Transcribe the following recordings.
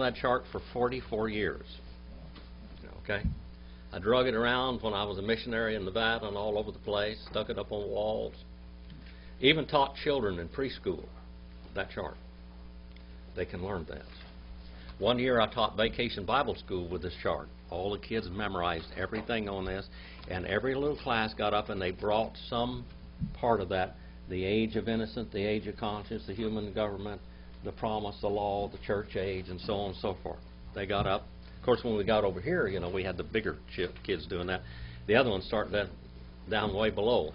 that chart for 44 years. Okay? I drug it around when I was a missionary in Nevada and all over the place, stuck it up on walls. Even taught children in preschool that chart. They can learn that. One year I taught vacation Bible school with this chart. All the kids memorized everything on this, and every little class got up and they brought some part of that, the age of innocence, the age of conscience, the human government, the promise, the law, the church age, and so on and so forth. They got up. Of course, when we got over here, you know, we had the bigger kids doing that. The other ones started that down way below.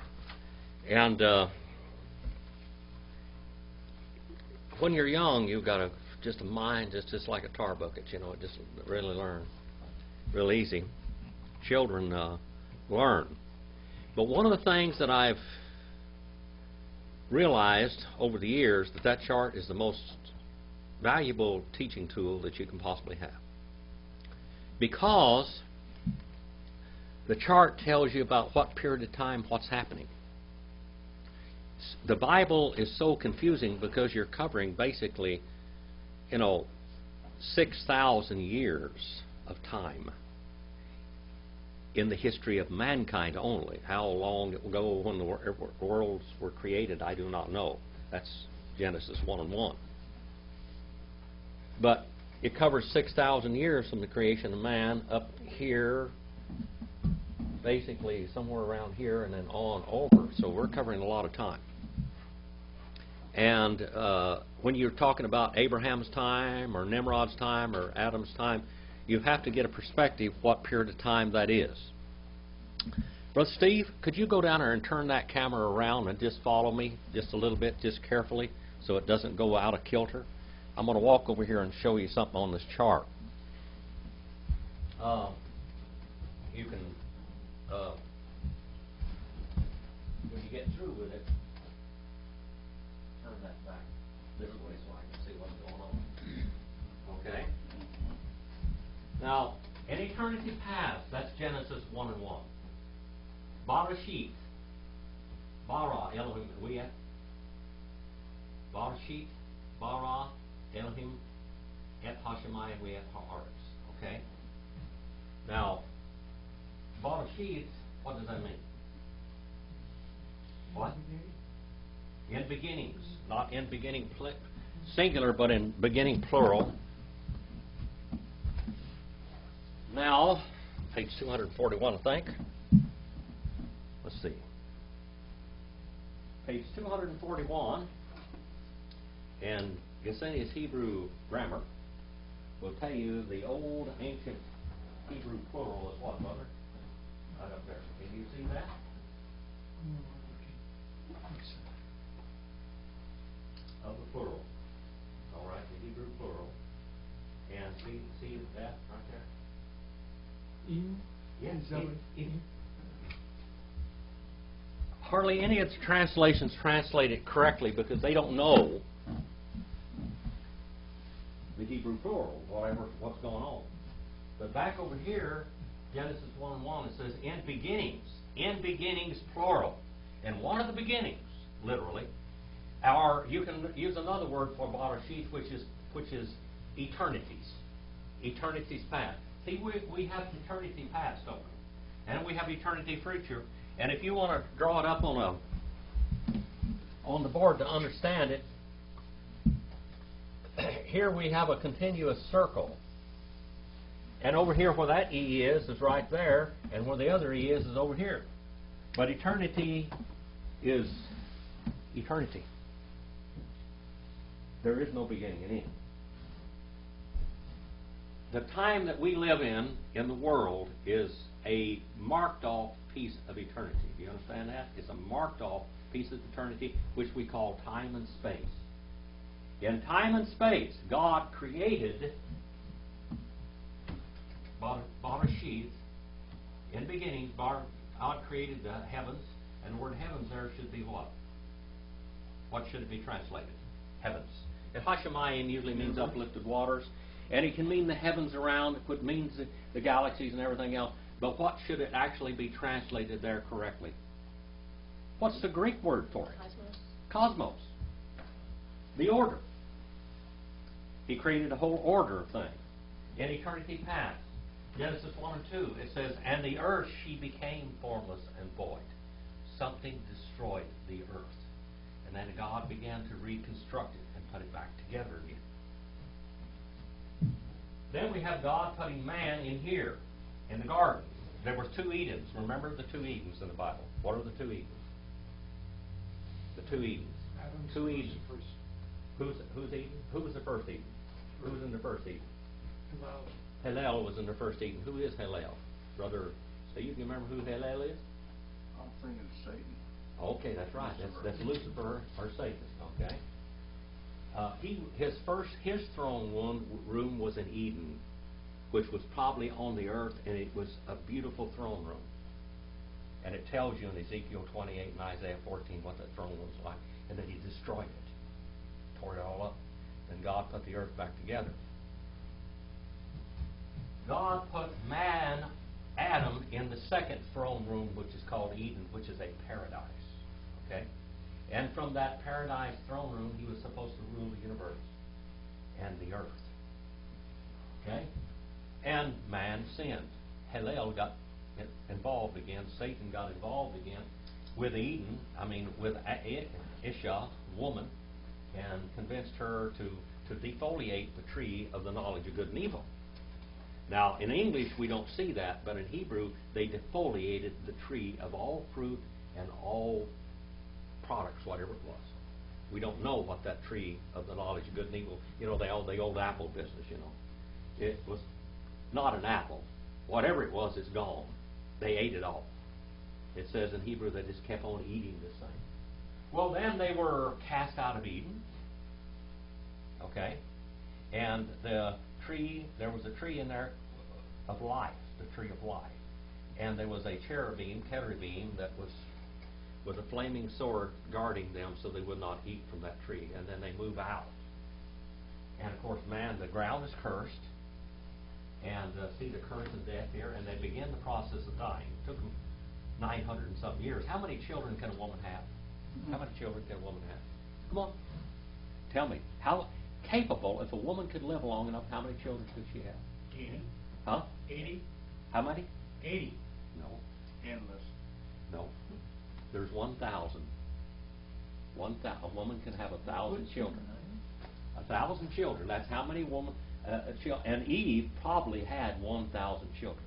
And when you're young, you've got just a mind just like a tar bucket, you know, it just really learn real easy. Children learn. But one of the things that I've realized over the years that chart is the most valuable teaching tool that you can possibly have. Because the chart tells you about what period of time what's happening. The Bible is so confusing because you're covering basically, you know, 6,000 years of time in the history of mankind only. How long it will go when the worlds were created, I do not know. That's Genesis 1:1. But it covers 6,000 years from the creation of man up here, basically somewhere around here and then on over. So we're covering a lot of time. And when you're talking about Abraham's time or Nimrod's time or Adam's time, you have to get a perspective what period of time that is. Brother Steve, could you go down there and turn that camera around and just follow me just a little bit, just carefully, so it doesn't go out of kilter? I'm going to walk over here and show you something on this chart. You can, when you get through with it, turn that back this way so I can see what's going on. Okay? Now, in eternity past, that's Genesis 1:1. Barashit, bara Elohim Wiyah, Barashit, bara Elohim et Hashemayim Wiyah ha'aretz. Okay? Now, Barashit, what does that mean? What? In beginnings, not in beginning singular, but in beginning plural. Now, page 241, I think. Let's see. Page 241, and Gesenius Hebrew grammar will tell you the old ancient Hebrew plural is what, brother? Right up there. Can you see that? Of the plural. All right, the Hebrew plural. And see that right there? Yes. Hardly any of the translations translate it correctly because they don't know the Hebrew plural, what's going on. But back over here, Genesis 1:1, it says, in beginnings plural. And one of the beginnings, literally, you can use another word for Barashit, which is eternities. Eternities past. See, we have eternity past, don't we? And we have eternity future. And if you want to draw it up on the board to understand it, here we have a continuous circle. And over here where that E is right there, and where the other E is over here. But eternity is eternity. There is no beginning and end. The time that we live in the world, is a marked off piece of eternity. Do you understand that? It's a marked off piece of eternity, which we call time and space. In time and space, God created Barashit. In beginning, God created the heavens, and the word heavens there should be what? What should it be translated? Heavens. And Hashemayim usually means uplifted waters, and it can mean the heavens around, it means the galaxies and everything else. But what should it actually be translated there correctly? What's the Greek word for it? Cosmos. Cosmos. The order. He created a whole order of things. In eternity past, Genesis 1 and 2, it says, and the earth, she became formless and void. Something destroyed the earth. And then God began to reconstruct it and put it back together again. Then we have God putting man in here, in the garden. There were 2 Edens. Remember the 2 Edens in the Bible. What are the 2 Edens? The 2 Edens. 2 Edens. Who's Eden? Who was the first Eden? Who was in the first Eden? Hillel was in the first Eden. Who is Hillel? Brother Steve, you remember who Hillel is? I'm thinking Satan. Okay, that's right. That's Lucifer or Satan. Okay. His throne room was in Eden, which was probably on the earth, and it was a beautiful throne room. And it tells you in Ezekiel 28 and Isaiah 14 what that throne room was like, and then he destroyed it, tore it all up. Then God put the earth back together. God put man, Adam, in the second throne room, which is called Eden, which is a paradise. Okay? And from that paradise throne room, he was supposed to rule the universe and the earth. Okay? And man sinned. Hillel got involved again. Satan got involved again with with Isha, woman, and convinced her to defoliate the tree of the knowledge of good and evil. Now, in English, we don't see that, but in Hebrew, they defoliated the tree of all fruit and all products, whatever it was. We don't know what that tree of the knowledge of good and evil, the old apple business, It was not an apple. Whatever it was, it's gone. They ate it all. It says in Hebrew they just kept on eating this thing. Well, then they were cast out of Eden. Okay? And there was a tree in there of life, the tree of life. And there was a cherubim that was with a flaming sword guarding them so they would not eat from that tree. And then they move out. And of course, the ground is cursed. And see the curse of death here. And they begin the process of dying. It took them 900 and something years. How many children can a woman have? How many children can a woman have? Come on. Tell me. How capable, if a woman could live long enough, how many children could she have? 80. Huh? 80. How many? 80. No. Endless. No. There's 1,000. A woman can have 1,000 children. 1,000 children. That's how many women. And Eve probably had 1,000 children.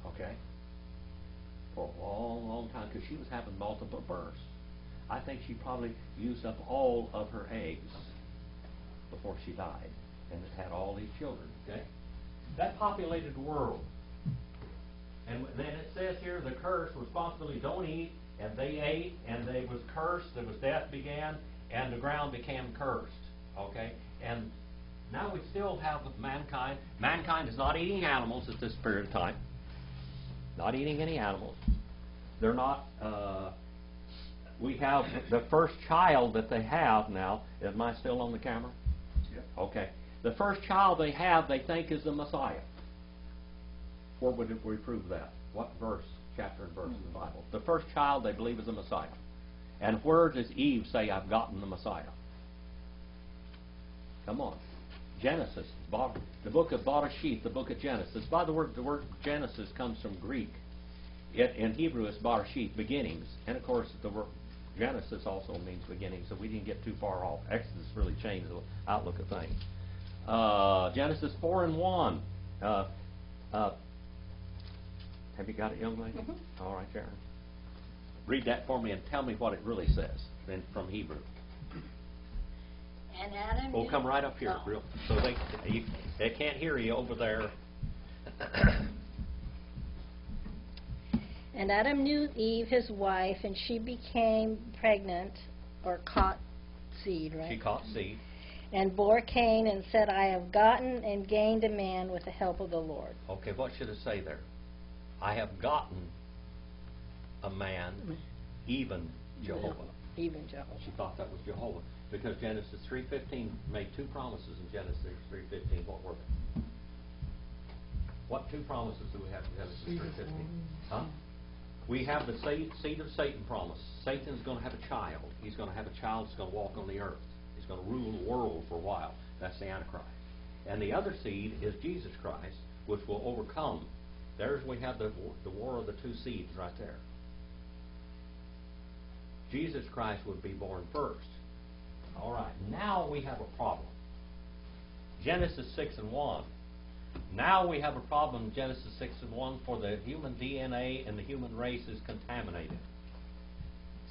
Okay? For a long, long time, because she was having multiple births. I think she probably used up all of her eggs before she died, and it had all these children. Okay? That populated the world. And then it says here the curse, responsibility, don't eat, and they ate, and they was cursed, there was death began, and the ground became cursed. Okay? And now we still have mankind. Mankind is not eating animals at this period of time. Not eating any animals. They're not, we have the first child that they have now. Am I still on the camera? Yep. Okay. The first child they have, they think is the Messiah. Where would we prove that? What verse, chapter and verse in the Bible? The first child they believe is the Messiah. And where does Eve say, I've gotten the Messiah? Come on. Genesis, the book of Bereshith, the book of Genesis. By the word Genesis comes from Greek. In Hebrew, it's Bereshith, beginnings. And of course, the word Genesis also means beginning, so we didn't get too far off. Exodus really changed the outlook of things. Genesis 4 and 1. Have you got it, young lady? Mm-hmm. All right, Sharon. Read that for me and tell me what it really says then from Hebrew. And Adam We'll come right up here, real, so they can't hear you over there. And Adam knew Eve, his wife, and she became pregnant, or caught seed, right? She caught seed. And bore Cain and said, I have gotten and gained a man with the help of the Lord. Okay, what should it say there? I have gotten a man, even Jehovah. Even Jehovah. She thought that was Jehovah. Because Genesis 3:15 made two promises in Genesis 3:15. What were they? What two promises do we have in Genesis 3:15? Huh? We have the seed of Satan promise. Satan's going to have a child. He's going to have a child that's going to walk on the earth. He's going to rule the world for a while. That's the Antichrist. And the other seed is Jesus Christ, which will overcome. There's we have the war of the two seeds right there. Jesus Christ would be born first. All right, now we have a problem. Genesis 6:1. Now we have a problem in Genesis 6:1, for the human DNA and the human race is contaminated.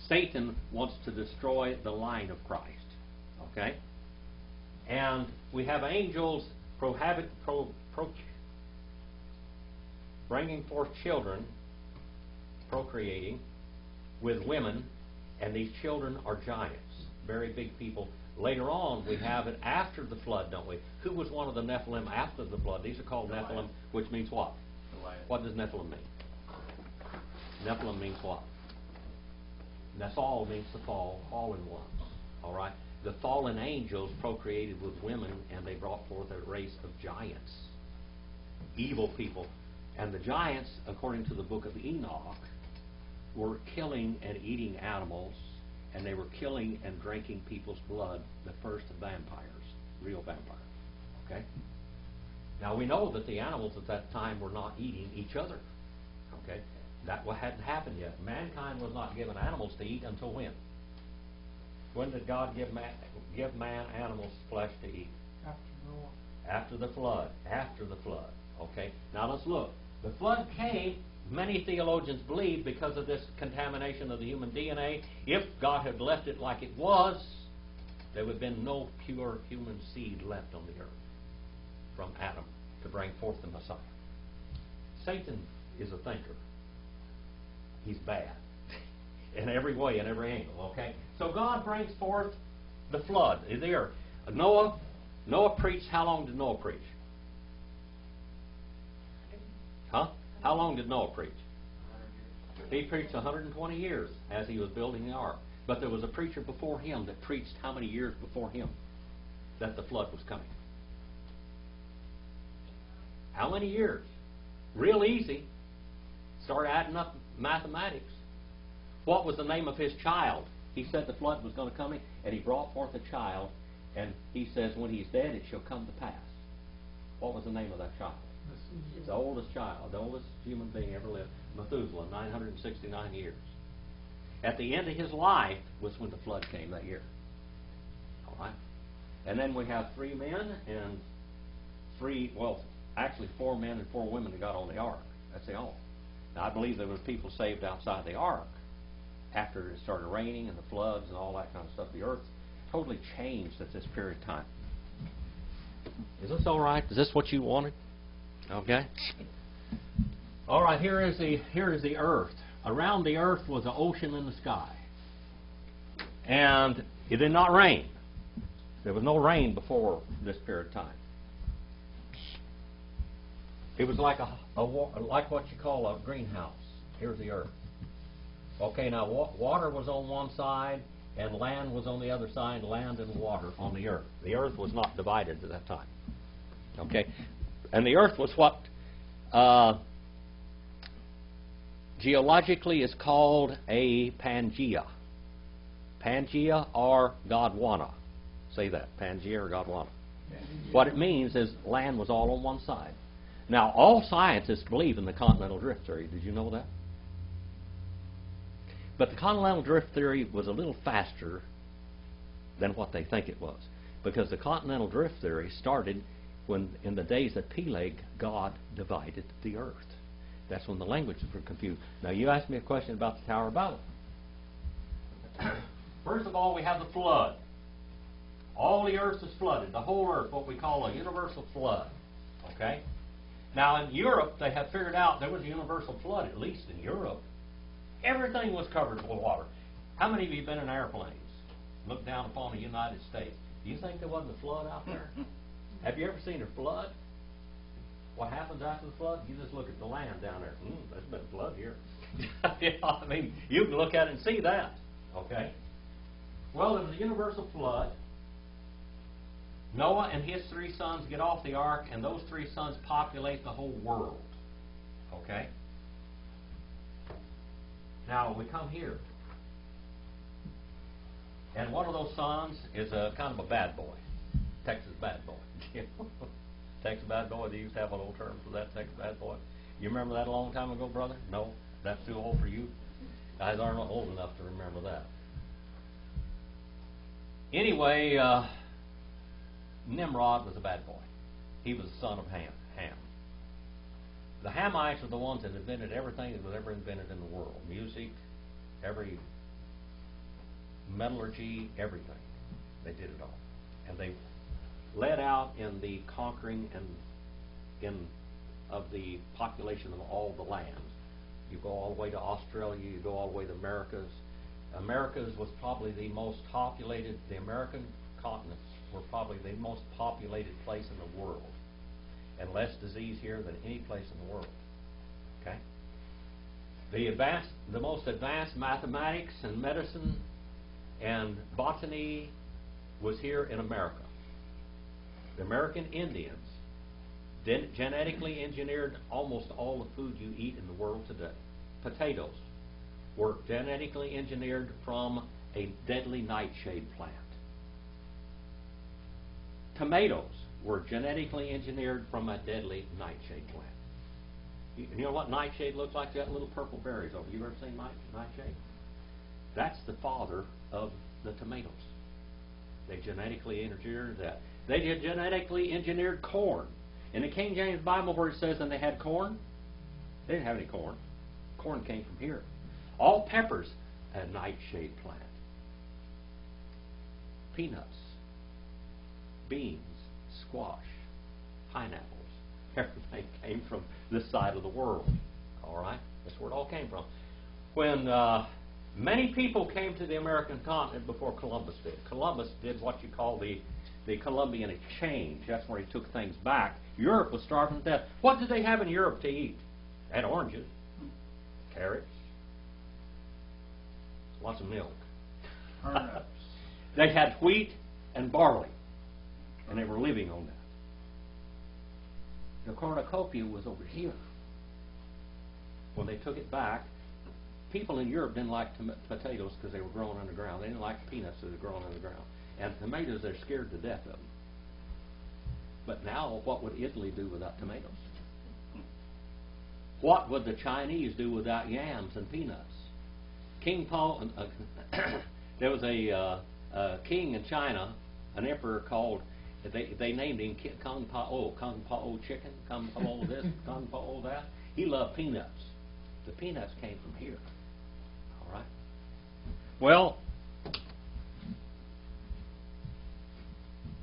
Satan wants to destroy the line of Christ. Okay? And we have angels bringing forth children, procreating with women, and these children are giants, very big people. Later on, we have it after the flood, don't we? Who was one of the Nephilim after the flood? These are called Nephilim, which means what? What does Nephilim mean? Nephilim means what? Nephal means to fall, fallen ones. All right? The fallen angels procreated with women, and they brought forth a race of giants, evil people. And the giants, according to the book of Enoch, were killing and eating animals, and they were killing and drinking people's blood, the first vampires, real vampires. Okay? Now we know that the animals at that time were not eating each other. Okay? That hadn't happened yet. Mankind was not given animals to eat until when? When did God give man animals flesh to eat? After the flood. After the flood. Okay? Now let's look. The flood came, many theologians believe, because of this contamination of the human DNA. If God had left it like it was, there would have been no pure human seed left on the earth from Adam to bring forth the Messiah. Satan is a thinker. He's bad in every way, in every angle. Okay? So God brings forth the flood. There, Noah preached. How long did Noah preach? Huh? How long did Noah preach? He preached 120 years as he was building the ark. But there was a preacher before him that preached how many years before him that the flood was coming? How many years? Real easy. Start adding up mathematics. What was the name of his child? He said the flood was going to come in, and he brought forth a child, and he says, when he's dead, it shall come to pass. What was the name of that child? The oldest child, the oldest human being ever lived, Methuselah, 969 years. At the end of his life was when the flood came that year. All right? And then we have 3 men and 4 men and 4 women that got on the ark. That's the all. Now, I believe there were people saved outside the ark after it started raining and the floods and all that kind of stuff. The earth totally changed at this period of time. Is this all right? Is this what you wanted? Okay. All right. Here is the earth. Around the earth was an ocean in the sky, and it did not rain. There was no rain before this period of time. It was like like what you call a greenhouse. Here's the earth. Okay. Now water was on one side, and land was on the other side. Land and water on the earth. The earth was not divided at that time. Okay. And the earth was what geologically is called a Pangea. Pangea or Gondwana. Say that, Pangea or Gondwana. What it means is land was all on one side. Now, all scientists believe in the continental drift theory. Did you know that? But the continental drift theory was a little faster than what they think it was, because the continental drift theory started when, in the days of Peleg, God divided the earth. That's when the languages were confused. Now, you asked me a question about the Tower of Babel. First of all, we have the flood. All the earth is flooded, the whole earth, what we call a universal flood. Okay? Now, in Europe, they have figured out there was a universal flood, at least in Europe. Everything was covered with water. How many of you have been in airplanes? Looked down upon the United States. Do you think there wasn't a flood out there? Have you ever seen a flood? What happens after the flood? You just look at the land down there. There's been a flood here. I mean, you can look at it and see that. Okay? Well, there was a universal flood. Noah and his 3 sons get off the ark, and those 3 sons populate the whole world. Okay? Now, we come here. And one of those sons is a kind of a bad boy. Texas bad boy. Texas bad boy, they used to have an old term for that, Texas bad boy. You remember that a long time ago, brother? No? That's too old for you? Guys aren't old enough to remember that. Anyway, Nimrod was a bad boy. He was the son of Ham. The Hamites are the ones that invented everything that was ever invented in the world. Music, every metallurgy, everything. They did it all. And they led out in the conquering of the population of all the lands. You go all the way to Australia, you go all the way to Americas. Americas was probably the most populated, the American continents were probably the most populated place in the world. And less disease here than any place in the world. Okay? The most advanced mathematics and medicine and botany was here in America. The American Indians genetically engineered almost all the food you eat in the world today. Potatoes were genetically engineered from a deadly nightshade plant. Tomatoes were genetically engineered from a deadly nightshade plant. You know what nightshade looks like? That little purple berries over. You ever seen nightshade? That's the father of the tomatoes. They genetically engineered that. They genetically engineered corn. In the King James Bible where it says and they had corn, they didn't have any corn. Corn came from here. All peppers, a nightshade plant. Peanuts, beans, squash, pineapples, everything came from this side of the world. All right? That's where it all came from. When many people came to the American continent before Columbus did. Columbus did what you call the Columbian exchange. That's where he took things back. Europe was starving to death. What did they have in Europe to eat? They had oranges, carrots, lots of milk. Turnips. They had wheat and barley, and they were living on that. The cornucopia was over here. When they took it back, people in Europe didn't like potatoes because they were growing underground. They didn't like peanuts that were growing underground. And tomatoes, they're scared to death of them. But now, what would Italy do without tomatoes? What would the Chinese do without yams and peanuts? King Paul, there was a king in China, an emperor called, they named him Kung Pao chicken, Kung Pao this, Kung Pao that. He loved peanuts. The peanuts came from here. All right? Well,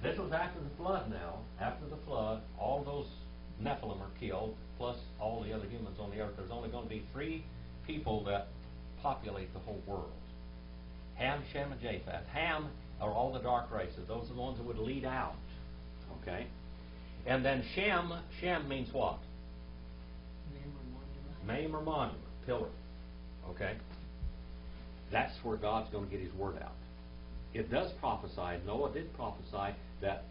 this was after the flood now. After the flood, all those Nephilim are killed, plus all the other humans on the earth. There's only going to be 3 people that populate the whole world. Ham, Shem, and Japheth. Ham are all the dark races. Those are the ones that would lead out. Okay? And then Shem means what? Name or monument. Pillar. Okay? That's where God's going to get His word out. It does prophesy, Noah did prophesy that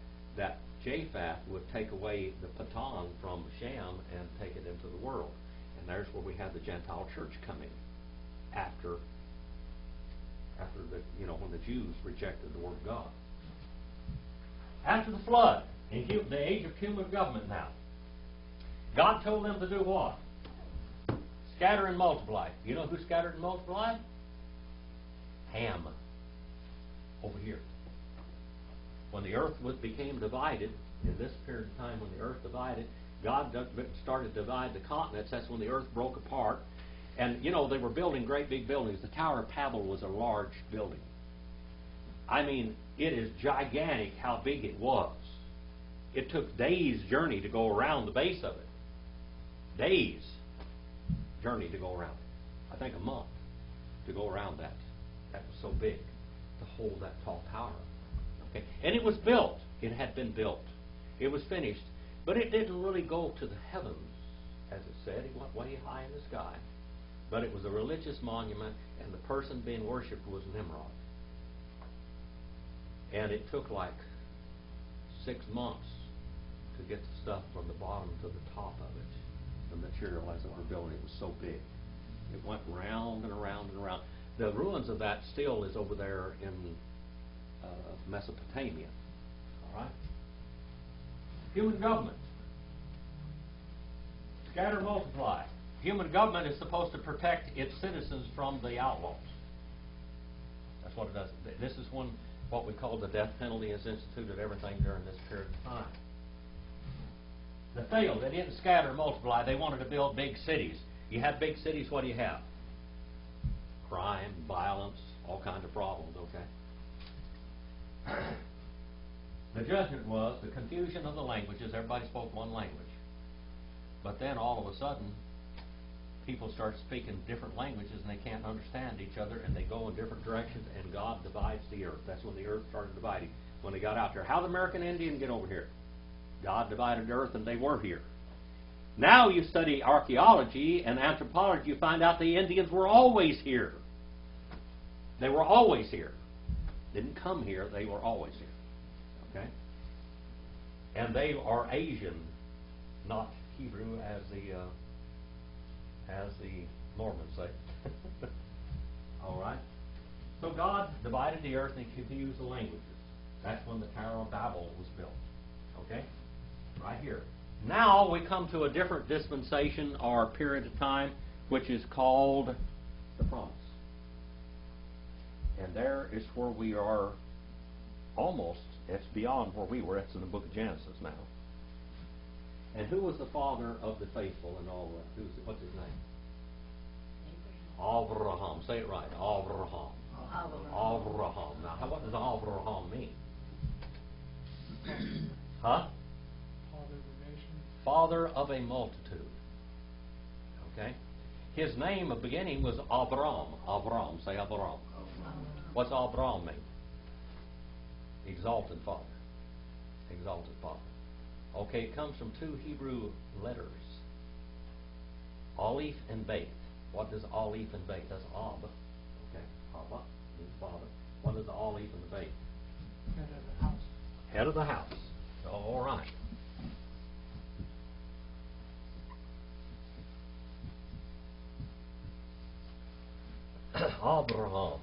Japheth would take away the Patan from Shem and take it into the world. And there's where we have the Gentile church coming after when the Jews rejected the word of God. After the flood, in the age of human government now, God told them to do what? Scatter and multiply. You know who scattered and multiplied? Ham. Over here. When the earth became divided, in this period of time when the earth divided, God started to divide the continents. That's when the earth broke apart. And, they were building great big buildings. The Tower of Babel was a large building. I mean, it is gigantic how big it was. It took days' journey to go around the base of it. Days' journey to go around it. I think a month to go around that. That was so big to hold that tall tower. Okay? And it was built. It had been built. It was finished. But it didn't really go to the heavens, as it said. It went way high in the sky. But it was a religious monument, and the person being worshipped was Nimrod. And it took like 6 months to get the stuff from the bottom to the top of it. The material as it were building, it was so big. It went round and around and around. The ruins of that still is over there in Mesopotamia. All right? Human government. Scatter, multiply. Human government is supposed to protect its citizens from the outlaws. That's what it does. This is when what we call the death penalty is instituted, everything during this period of time. They failed. They didn't scatter and multiply. They wanted to build big cities. You have big cities, what do you have? Crime, violence, all kinds of problems, okay? The judgment was the confusion of the languages. Everybody spoke one language. But then all of a sudden, people start speaking different languages and they can't understand each other and they go in different directions and God divides the earth. That's when the earth started dividing. When they got out there. How did the American Indian get over here? God divided the earth and they were here. Now you study archaeology and anthropology, you find out the Indians were always here. They were always here. Didn't come here, they were always here. Okay? And they are Asian, not Hebrew as the Mormons say. All right? So God divided the earth and He confused the languages. That's when the Tower of Babel was built. Okay? Right here. Now we come to a different dispensation or period of time, which is called the promise. And there is where we are almost, it's beyond where we were. It's in the book of Genesis now. And who was the father of the faithful and all that? What's his name? Abraham. Say it right. Abraham. Abraham. Now, what does Abraham mean? Huh? Father of a multitude. Okay? His name of beginning was Abram. Abram. Say Abram. What's Abram mean? Exalted Father. Exalted Father. Okay, it comes from two Hebrew letters. Aleph and Beth. What does Aleph and Beth? That's Ab. Okay, Abba means Father. What is the Aleph and the Beth? Head of the house. Head of the house. All right. Abraham,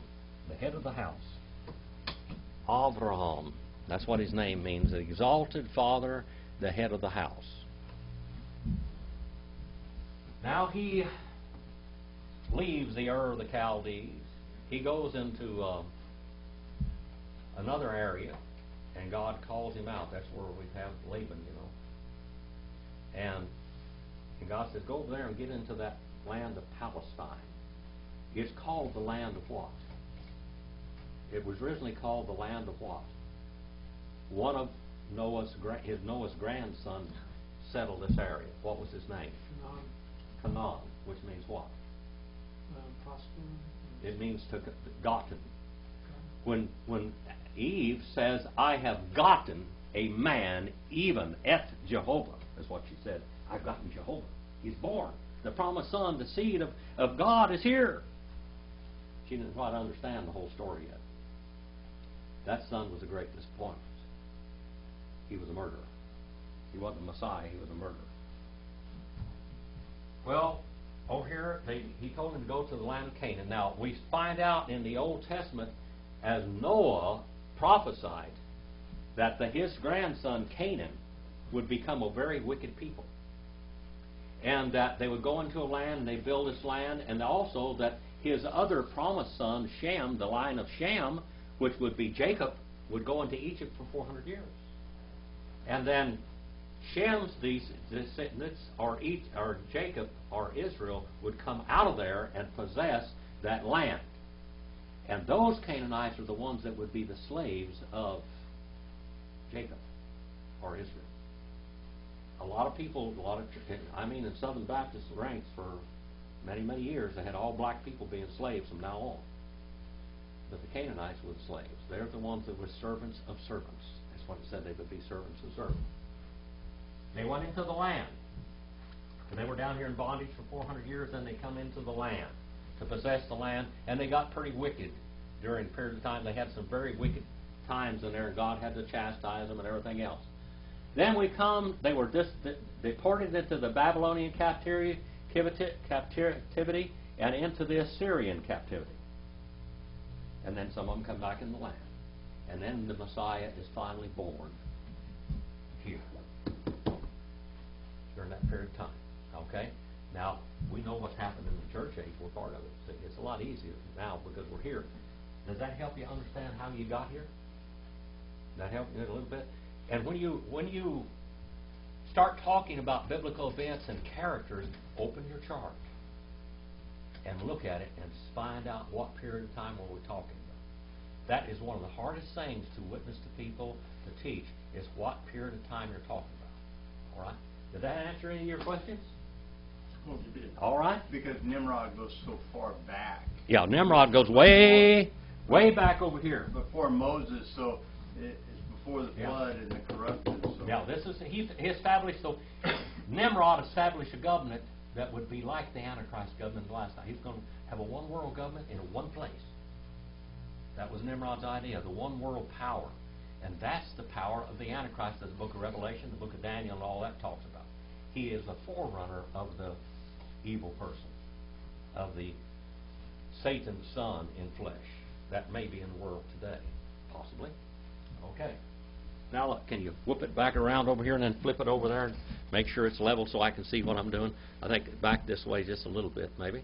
the head of the house. Abraham. That's what his name means. The exalted father, the head of the house. Now he leaves the Ur of the Chaldees. He goes into another area, and God calls him out. That's where we have Laban, you know. And God says, go over there and get into that land of Palestine. It's called the land of what? It was originally called the land of what? One of Noah's grandson settled this area. What was his name? Canaan, which means what? Prosper. It means to gotten. When Eve says, I have gotten a man, even at Jehovah, is what she said. I've gotten Jehovah. He's born. The promised son, the seed of God is here. She didn't quite understand the whole story yet. That son was a great disappointment. He was a murderer. He wasn't the Messiah, he was a murderer. Well, over here, he told him to go to the land of Canaan. Now, we find out in the Old Testament, as Noah prophesied, that his grandson Canaan would become a very wicked people. And that they would go into a land and they build this land, and also that his other promised son, Shem, the line of Shem, which would be Jacob, would go into Egypt for 400 years. And then Shem's descendants, or Jacob, or Israel, would come out of there and possess that land. And those Canaanites are the ones that would be the slaves of Jacob, or Israel. A lot of people, in Southern Baptist ranks for many, many years, they had all black people being slaves from now on. But the Canaanites were the slaves. They're the ones that were servants of servants. That's what it said, they would be servants of servants. They went into the land. And they were down here in bondage for 400 years, then they come into the land to possess the land, and they got pretty wicked during a period of time. They had some very wicked times in there, and God had to chastise them and everything else. Then they were deported into the Babylonian captivity and into the Assyrian captivity. And then some of them come back in the land. And then the Messiah is finally born here. period of time. Okay? Now, we know what's happened in the church age. We're part of it. So it's a lot easier now because we're here. Does that help you understand how you got here? That help you a little bit? And when you start talking about biblical events and characters, open your chart and look at it and find out what period of time are we talking about. That is one of the hardest things to witness to people, to teach, is what period of time you're talking about. All right? Did that answer any of your questions? Well, you did. All right? Because Nimrod goes so far back. Yeah, Nimrod goes way back over here. Before Moses, so it's before the Yeah. flood and the corruption. So. Now, he established, so Nimrod established a government that would be like the Antichrist government last time. He's going to have a one world government in one place. That was Nimrod's idea, the one world power. And that's the power of the Antichrist that the book of Revelation, the book of Daniel, and all that talks about. He is the forerunner of the evil person, of the Satan's son in flesh. That may be in the world today, possibly. Okay. Now look, can you whoop it back around over here and then flip it over there and make sure it's level so I can see what I'm doing? I think back this way just a little bit, maybe.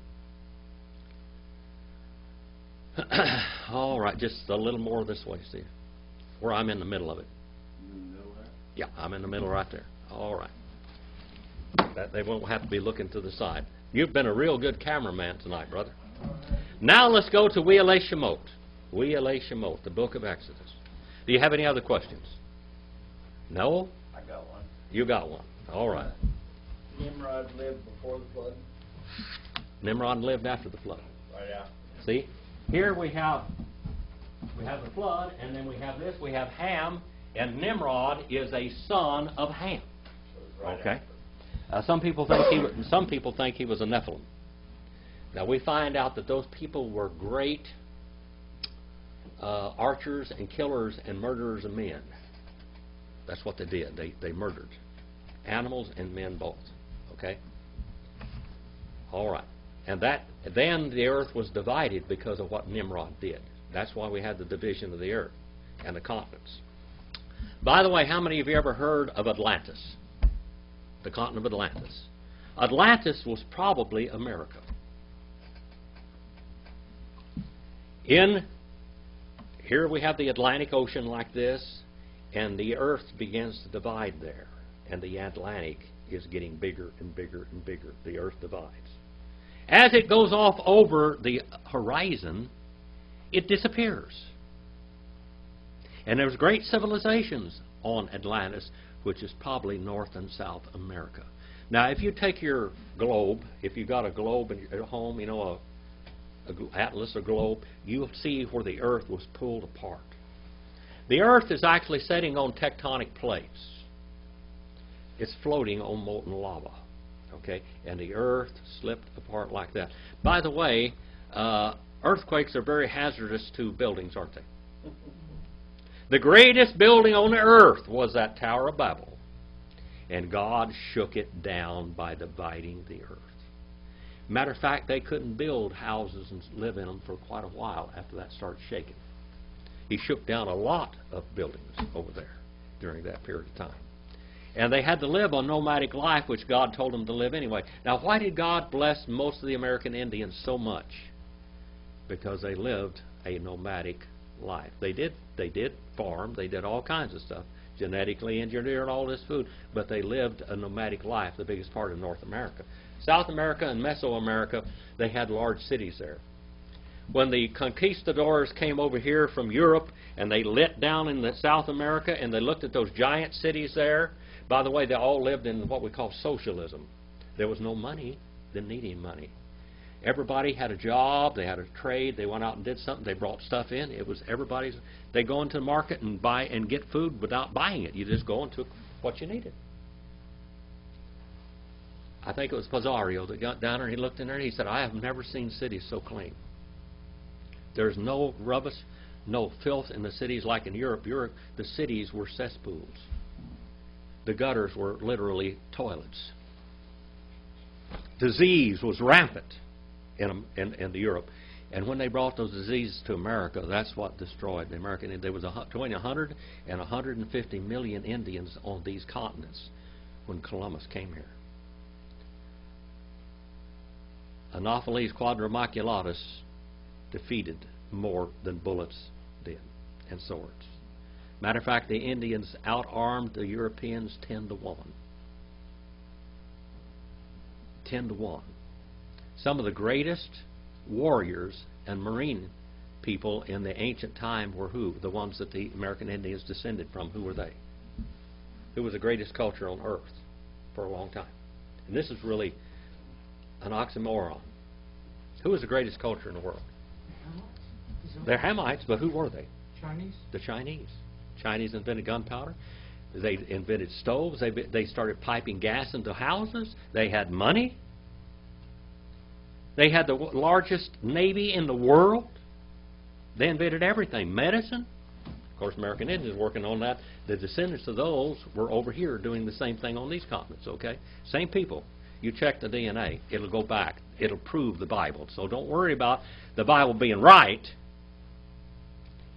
All right, just a little more this way, Steve. Where I'm in the middle of it. You in the middle there? Yeah, I'm in the middle right there. All right. They won't have to be looking to the side. You've been a real good cameraman tonight, brother. Now let's go to We'ele Shemot. We'ele Shemot, the book of Exodus. Do you have any other questions? No? I got one. You got one. All right. Nimrod lived before the flood? Nimrod lived after the flood. Right after. See? Here we have the flood, and then we have this. We have Ham, and Nimrod is a son of Ham. So it was right Okay. after. Some people think he was a Nephilim. Now we find out that those people were great archers and killers and murderers of men. That's what they did. They murdered animals and men both. Okay. All right. And then the earth was divided because of what Nimrod did. That's why we had the division of the earth and the continents. By the way, how many of you ever heard of Atlantis? The continent of Atlantis. Atlantis was probably America. Here we have the Atlantic Ocean like this, and the earth begins to divide there. And the Atlantic is getting bigger and bigger and bigger. The earth divides. As it goes off over the horizon, it disappears. And there's great civilizations on Atlantis, which is probably North and South America. Now, if you take your globe, if you got a globe at home, you know, a atlas or globe, you'll see where the earth was pulled apart. The earth is actually sitting on tectonic plates. It's floating on molten lava. Okay, and the earth slipped apart like that. By the way, earthquakes are very hazardous to buildings, aren't they? The greatest building on the earth was that Tower of Babel, and God shook it down by dividing the earth. Matter of fact, they couldn't build houses and live in them for quite a while after that started shaking. He shook down a lot of buildings over there during that period of time. And they had to live a nomadic life, which God told them to live anyway. Now, why did God bless most of the American Indians so much? Because they lived a nomadic life. They did farm, they did all kinds of stuff, genetically engineered all this food, but they lived a nomadic life, the biggest part of North America. South America and Mesoamerica, they had large cities there. When the conquistadors came over here from Europe and they lit down in the South America and they looked at those giant cities there, by the way, they all lived in what we call socialism. There was no money, didn't need any money. Everybody had a job, they had a trade, they went out and did something, they brought stuff in. It was everybody's, they go into the market and buy and get food without buying it. You just go and took what you needed. I think it was Pizarro that got down there and he looked in there and he said, I have never seen cities so clean. There's no rubbish, no filth in the cities like in Europe. The cities were cesspools. The gutters were literally toilets. Disease was rampant in Europe. And when they brought those diseases to America, that's what destroyed the American. There was between 100 and 150 million Indians on these continents when Columbus came here. Anopheles quadrimaculatus defeated more than bullets did and swords. Matter of fact, the Indians outarmed the Europeans 10-1. 10-1. Some of the greatest warriors and marine people in the ancient time were who? The ones that the American Indians descended from. Who were they? Who was the greatest culture on earth for a long time? And this is really an oxymoron. Who was the greatest culture in the world? They're Hamites, but who were they? Chinese? The Chinese. Chinese invented gunpowder. They invented stoves. They started piping gas into houses. They had money. They had the largest navy in the world. They invented everything. Medicine. Of course, American Indians working on that. The descendants of those were over here doing the same thing on these continents, okay? Same people. You check the DNA. It'll go back. It'll prove the Bible. So don't worry about the Bible being right.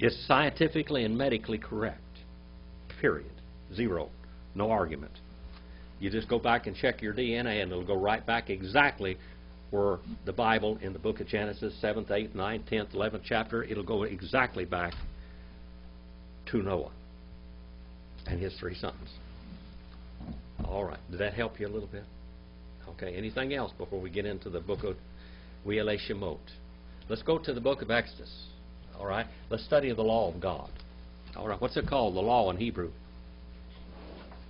It's scientifically and medically correct. Period. Zero. No argument. You just go back and check your DNA and it'll go right back exactly where the Bible in the book of Genesis, 7th, 8th, 9th, 10th, 11th chapter, it'll go exactly back to Noah and his 3 sons. All right. Did that help you a little bit? Okay. Anything else before we get into the book of Wiyale Shemot? Let's go to the book of Exodus. All right. Let's study the law of God. All right. What's it called? The law in Hebrew.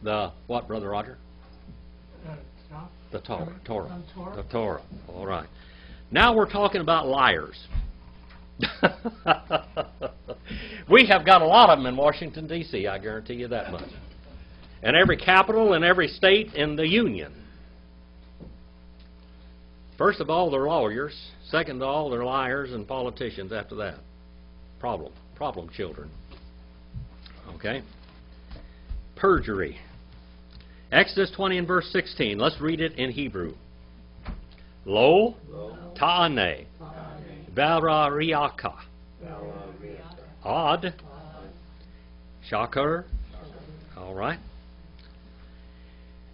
The what, Brother Roger? The Torah. Torah. The Torah. All right. Now we're talking about liars. We have got a lot of them in Washington, D.C., I guarantee you that much. And every capital and every state in the Union. First of all, they're lawyers. Second of all, they're liars and politicians after that. Problem children. Okay? Perjury. Exodus 20 and verse 16. Let's read it in Hebrew. Lo, ta'ane, valrariaka, ad, shakar. All right.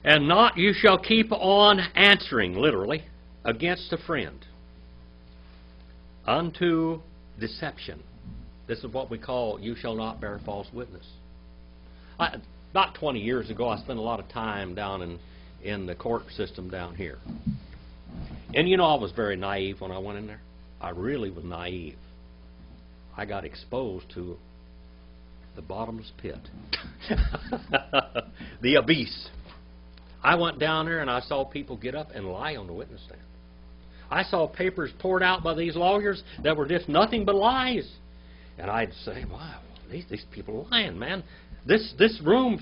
And not you shall keep on answering, literally, against a friend, unto deception. This is what we call, you shall not bear false witness. About 20 years ago, I spent a lot of time down in the court system down here. And you know, I was very naive when I went in there. I really was naive. I got exposed to the bottomless pit. The abyss. I went down there and I saw people get up and lie on the witness stand. I saw papers poured out by these lawyers that were just nothing but lies. And I'd say, wow, these people are lying, man. This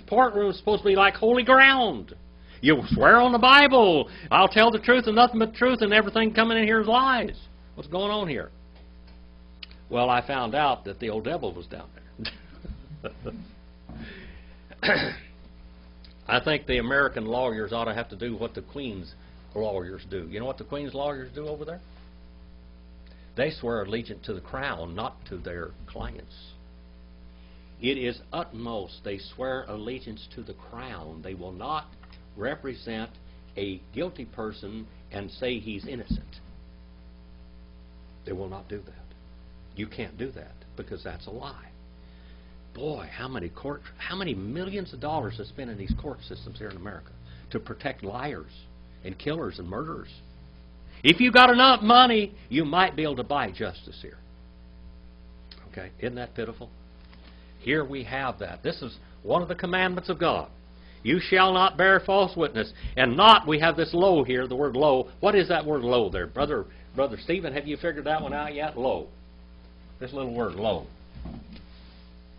courtroom is supposed to be like holy ground. You swear on the Bible. I'll tell the truth and nothing but the truth, and everything coming in here is lies. What's going on here? Well, I found out that the old devil was down there. I think the American lawyers ought to have to do what the Queen's lawyers do. You know what the Queen's lawyers do over there? They swear allegiance to the crown, not to their clients. It is utmost. They swear allegiance to the crown. They will not represent a guilty person and say he's innocent. They will not do that. You can't do that because that's a lie. Boy, how many millions of dollars are spent in these court systems here in America to protect liars and killers and murderers. If you got enough money, you might be able to buy justice here. Okay, isn't that pitiful? Here we have that. This is one of the commandments of God. You shall not bear false witness. And not, we have this lo here, the word lo. What is that word lo there? Brother Stephen, have you figured that one out yet? Lo. This little word, lo.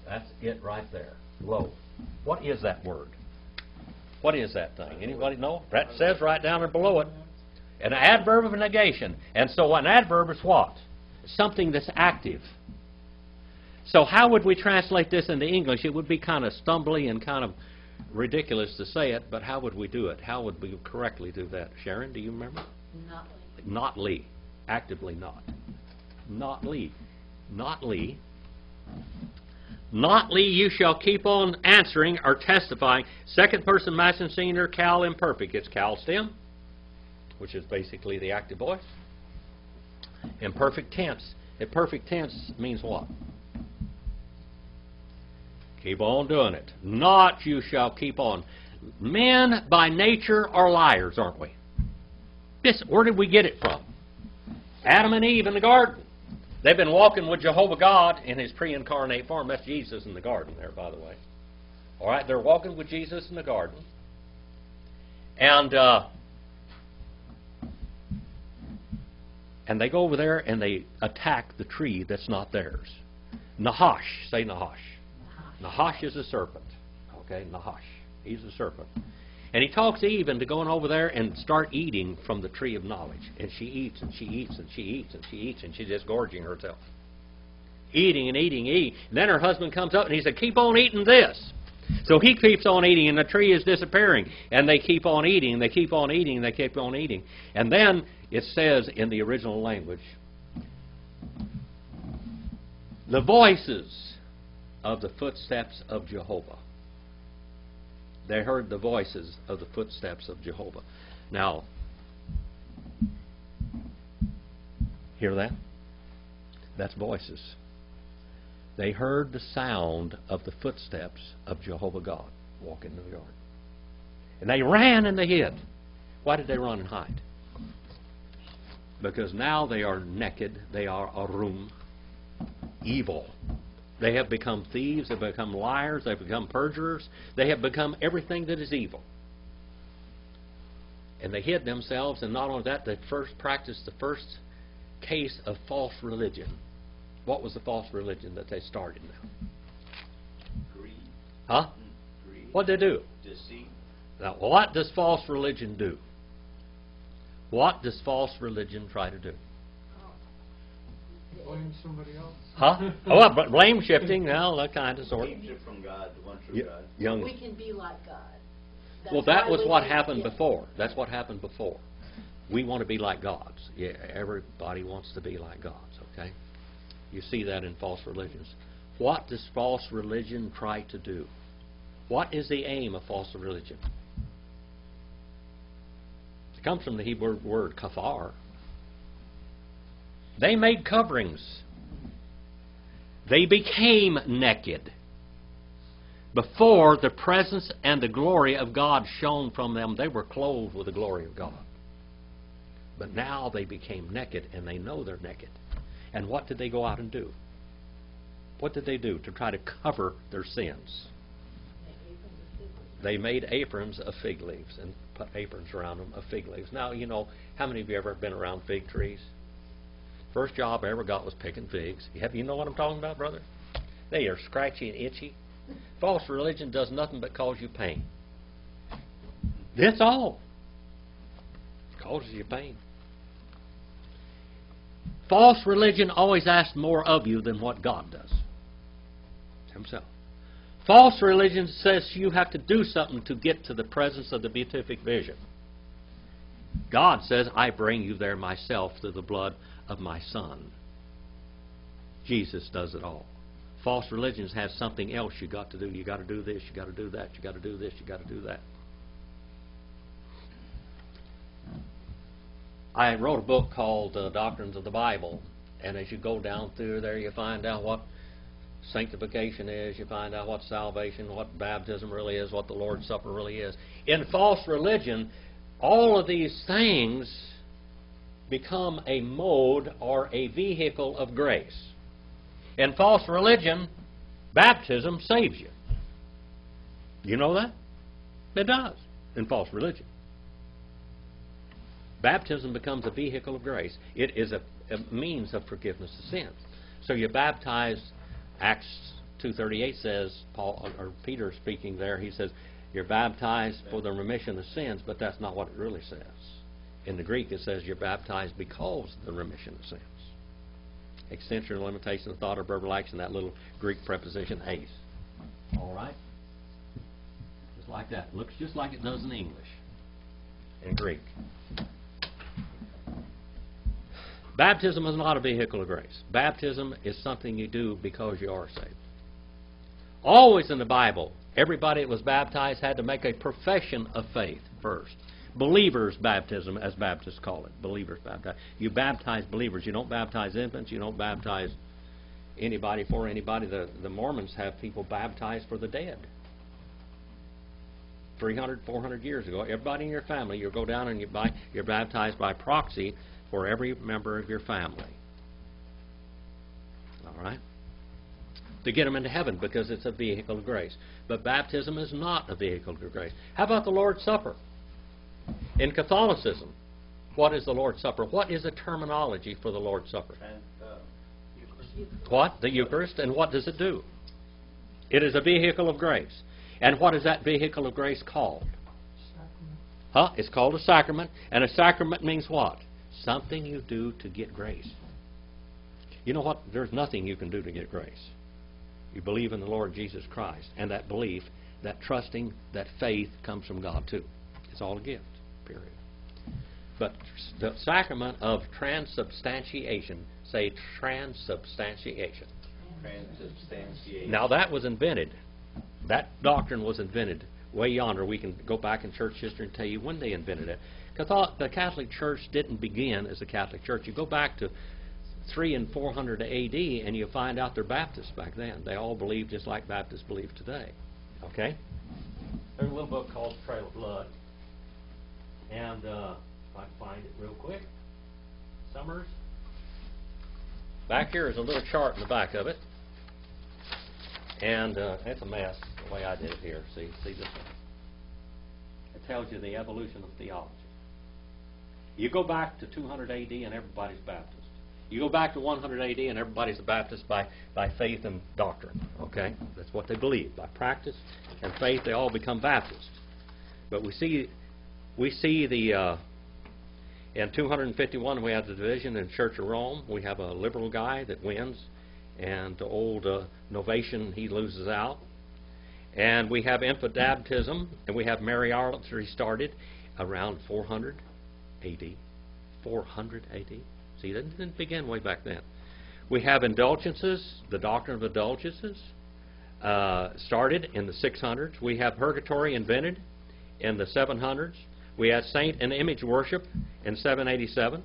That's it right there. Lo. What is that word? What is that thing? Anybody know? That says right down there below it. An adverb of negation. And so an adverb is what? Something that's active. So how would we translate this into English? It would be kind of stumbly and kind of ridiculous to say it, but how would we do it? How would we correctly do that? Sharon, do you remember? Notly. Actively not. Notly. Notly. Notly you shall keep on answering or testifying. Second person masculine singular, cal imperfect. It's cal stem, which is basically the active voice. In perfect tense means what? Keep on doing it. Not you shall keep on. Men by nature are liars, aren't we? Where did we get it from? Adam and Eve in the garden. They've been walking with Jehovah God in His pre-incarnate form. That's Jesus in the garden there, by the way. All right, they're walking with Jesus in the garden. And they go over there and they attack the tree that's not theirs. Nahash. Say Nahash. Nahash is a serpent. Okay, Nahash. He's a serpent. And he talks Eve into going over there and start eating from the tree of knowledge. And she eats and she eats and she eats and she eats and she's just gorging herself. Eating and eating and eating. And then her husband comes up and he said, keep on eating this. So he keeps on eating and the tree is disappearing. And they keep on eating and they keep on eating and they keep on eating. And then it says in the original language, the voices of the footsteps of Jehovah. They heard the voices of the footsteps of Jehovah. Now, hear that? That's voices. They heard the sound of the footsteps of Jehovah God walking in the garden. And they ran and they hid. Why did they run and hide? Because now they are naked. They are arum, evil. They have become thieves, they've become liars, they've become perjurers, they have become everything that is evil. And they hid themselves, and not only that, they first practiced the first case of false religion. What was the false religion that they started now? Greed. Huh? Greed. What did they do? Deceit. Now, what does false religion do? What does false religion try to do? Blame somebody else. Huh? Oh, well, but blame shifting, now that kind of sort. Keeps it from God, the one true God. Young. We can be like God. Well, that was what happened before. That's what happened before. We want to be like gods. Yeah, everybody wants to be like gods, okay? You see that in false religions. What does false religion try to do? What is the aim of false religion? It comes from the Hebrew word kafar. They made coverings. They became naked. Before the presence and the glory of God shone from them, they were clothed with the glory of God. But now they became naked, and they know they're naked. And what did they go out and do? What did they do to try to cover their sins? They made aprons of fig leaves and put aprons around them of fig leaves. Now, you know, how many of you ever been around fig trees? First job I ever got was picking figs. You know what I'm talking about, brother? They are scratchy and itchy. False religion does nothing but cause you pain. That's all. It causes you pain. False religion always asks more of you than what God does Himself. False religion says you have to do something to get to the presence of the beatific vision. God says, I bring you there myself through the blood of my Son. Jesus does it all. False religions have something else you got to do. You got to do this, you got to do that, you got to do this, you got to do that. I wrote a book called Doctrines of the Bible, and as you go down through there, you find out what sanctification is, you find out what salvation, what baptism really is, what the Lord's Supper really is. In false religion, all of these things become a mode or a vehicle of grace. In false religion, baptism saves you. You know that? It does in false religion. Baptism becomes a vehicle of grace. It is a means of forgiveness of sins. So you're baptized. Acts 2:38 says, Peter speaking there, he says, you're baptized for the remission of sins, but that's not what it really says. In the Greek it says you're baptized because of the remission of sins. Extension or limitation of thought or verbal action, that little Greek preposition eis. All right? Just like that. Looks just like it does in English, in Greek. Baptism is not a vehicle of grace. Baptism is something you do because you are saved. Always in the Bible, everybody that was baptized had to make a profession of faith first. Believers' baptism, as Baptists call it. Believers' baptism. You baptize believers. You don't baptize infants. You don't baptize anybody for anybody. The Mormons have people baptized for the dead. 300, 400 years ago, everybody in your family, you go down and you're baptized by proxy for every member of your family. All right? To get them into heaven, because it's a vehicle of grace. But baptism is not a vehicle of grace. How about the Lord's Supper? In Catholicism, what is the Lord's Supper? What is the terminology for the Lord's Supper? What? The Eucharist. And what does it do? It is a vehicle of grace. And what is that vehicle of grace called? Sacrament. Huh? It's called a sacrament. And a sacrament means what? Something you do to get grace. You know what? There's nothing you can do to get grace. You believe in the Lord Jesus Christ. And that belief, that trusting, that faith comes from God too. It's all a gift, period. But the sacrament of transubstantiation, say transubstantiation. Transubstantiation. Now that was invented. That doctrine was invented way yonder. We can go back in church history and tell you when they invented it. The Catholic Church didn't begin as a Catholic Church. You go back to 300 and 400 A.D. and you find out they're Baptists back then. They all believed just like Baptists believe today. Okay? There's a little book called Trail of Blood. And if I can find it real quick. Summers. Back here is a little chart in the back of it. And it's a mess the way I did it here. See this one? It tells you the evolution of theology. You go back to 200 A.D. and everybody's Baptist. You go back to 100 A.D. and everybody's a Baptist by faith and doctrine. Okay? That's what they believe. By practice and faith, they all become Baptists. But we see the in 251 we have the division in Church of Rome. We have a liberal guy that wins, and the old Novatian, he loses out. And we have infant baptism, and we have Mary Arlet restarted around 400 A.D. 400 A.D. See, that didn't begin way back then. We have indulgences, the doctrine of indulgences started in the 600s. We have purgatory invented in the 700s. We had saint and image worship in 787.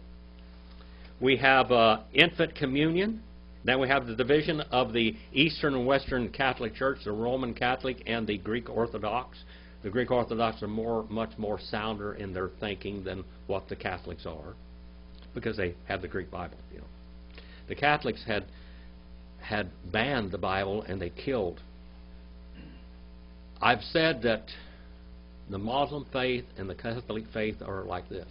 We have infant communion. Then we have the division of the Eastern and Western Catholic Church, the Roman Catholic and the Greek Orthodox. The Greek Orthodox are much more sounder in their thinking than what the Catholics are, because they have the Greek Bible. You know, the Catholics had banned the Bible and they killed. I've said that the Muslim faith and the Catholic faith are like this.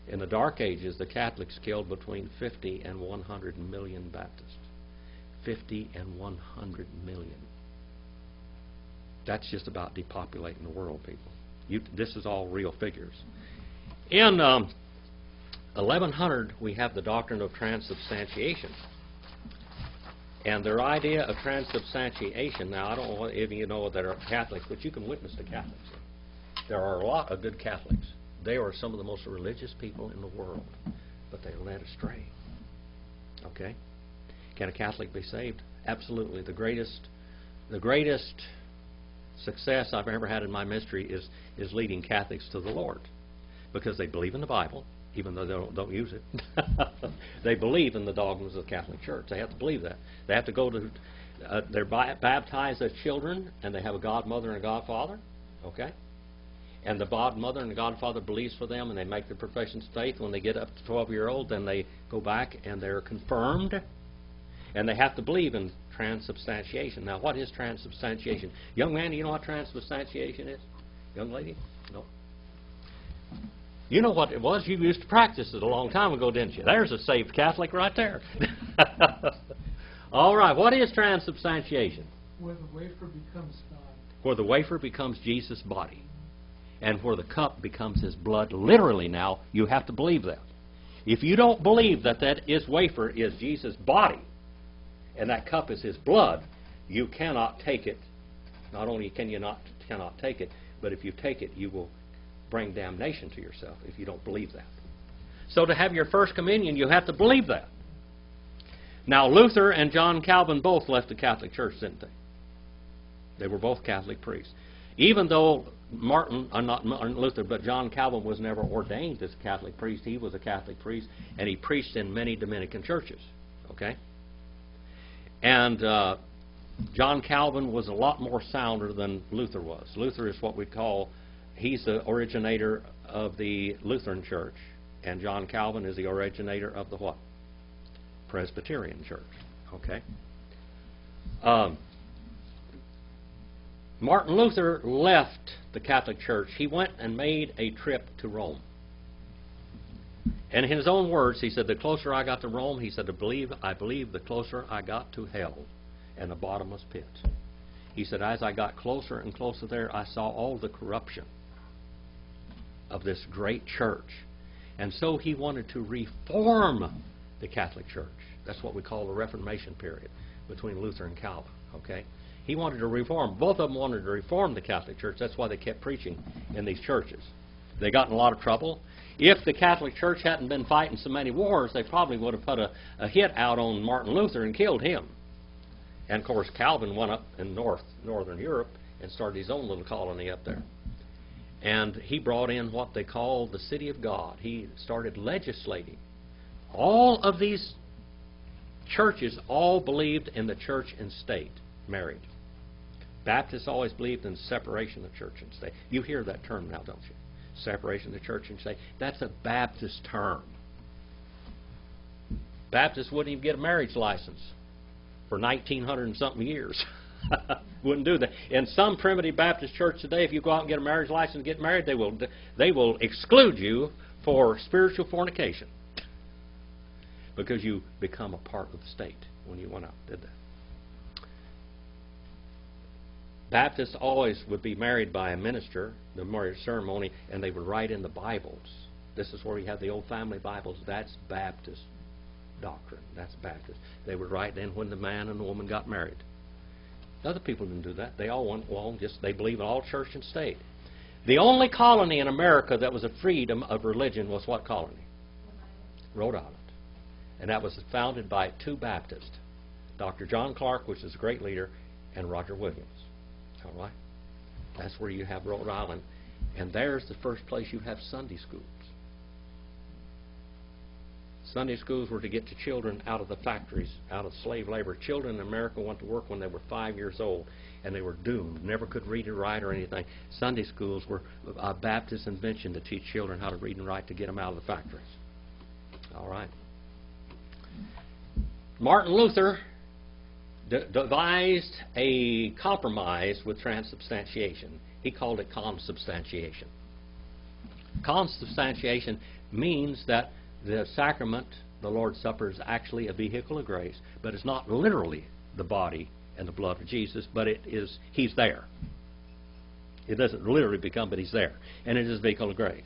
In the Dark Ages, the Catholics killed between 50 and 100 million Baptists. 50 and 100 million. That's just about depopulating the world, people. This is all real figures. In 1100, we have the doctrine of transubstantiation. And their idea of transubstantiation, now I don't know if you know that are Catholics, but you can witness to Catholics. There are a lot of good Catholics. They are some of the most religious people in the world, but they're led astray. Okay? Can a Catholic be saved? Absolutely. The greatest success I've ever had in my ministry is leading Catholics to the Lord, because they believe in the Bible, even though they don't use it. They believe in the dogmas of the Catholic Church. They have to believe that. They have to go to, they're baptized as children, and they have a godmother and a godfather. Okay? And the godmother and the godfather believes for them, and they make their professions of faith. When they get up to 12-year-old, then they go back and they're confirmed. And they have to believe in transubstantiation. Now, what is transubstantiation? Young man, do you know what transubstantiation is? Young lady? No. You know what it was? You used to practice it a long time ago, didn't you? There's a saved Catholic right there. All right, what is transubstantiation? Where the wafer becomes God. Where the wafer becomes Jesus' body. And where the cup becomes his blood. Literally now, you have to believe that. If you don't believe that wafer is Jesus' body, and that cup is his blood, you cannot take it. Not only cannot take it, but if you take it, you will bring damnation to yourself if you don't believe that. So to have your first communion, you have to believe that. Now, Luther and John Calvin both left the Catholic Church, didn't they? They were both Catholic priests. Even though not Martin Luther, but John Calvin was never ordained as a Catholic priest, he was a Catholic priest, and he preached in many Dominican churches. Okay? And John Calvin was a lot more sounder than Luther was. Luther is what we call, he's the originator of the Lutheran Church, and John Calvin is the originator of the what? Presbyterian Church. Okay? Martin Luther left the Catholic Church. He went and made a trip to Rome. And in his own words, he said, the closer I got to Rome, he said, I believe the closer I got to hell and the bottomless pit. He said, as I got closer and closer there, I saw all the corruption of this great church. And so he wanted to reform the Catholic Church. That's what we call the Reformation period between Luther and Calvin. Okay? He wanted to reform. Both of them wanted to reform the Catholic Church. That's why they kept preaching in these churches. They got in a lot of trouble. If the Catholic Church hadn't been fighting so many wars, they probably would have put a hit out on Martin Luther and killed him. And, of course, Calvin went up in northern Europe and started his own little colony up there. And he brought in what they call the City of God. He started legislating. All of these churches all believed in the church and state, married. Baptists always believed in separation of church and state. You hear that term now, don't you? Separation of the church and state. That's a Baptist term. Baptists wouldn't even get a marriage license for 1900 and something years. Wouldn't do that. In some primitive Baptist church today, if you go out and get a marriage license and get married, they will exclude you for spiritual fornication because you become a part of the state when you went out and did that. Baptists always would be married by a minister, the marriage ceremony, and they would write in the Bibles. This is where you have the old family Bibles. That's Baptist doctrine. That's Baptist. They would write in when the man and the woman got married. Other people didn't do that. They all went along, they believe in all church and state. The only colony in America that was a freedom of religion was what colony? Rhode Island. And that was founded by two Baptists, Dr. John Clark, which is a great leader, and Roger Williams. All right? That's where you have Rhode Island. And there's the first place you have Sunday schools. Sunday schools were to get the children out of the factories, out of slave labor. Children in America went to work when they were 5 years old, and they were doomed, never could read or write or anything. Sunday schools were a Baptist invention to teach children how to read and write to get them out of the factories. All right. Martin Luther devised a compromise with transubstantiation. He called it consubstantiation. Consubstantiation means that the sacrament, the Lord's Supper, is actually a vehicle of grace, but it's not literally the body and the blood of Jesus, but it is, He's there. It doesn't literally become, but He's there. And it is a vehicle of grace.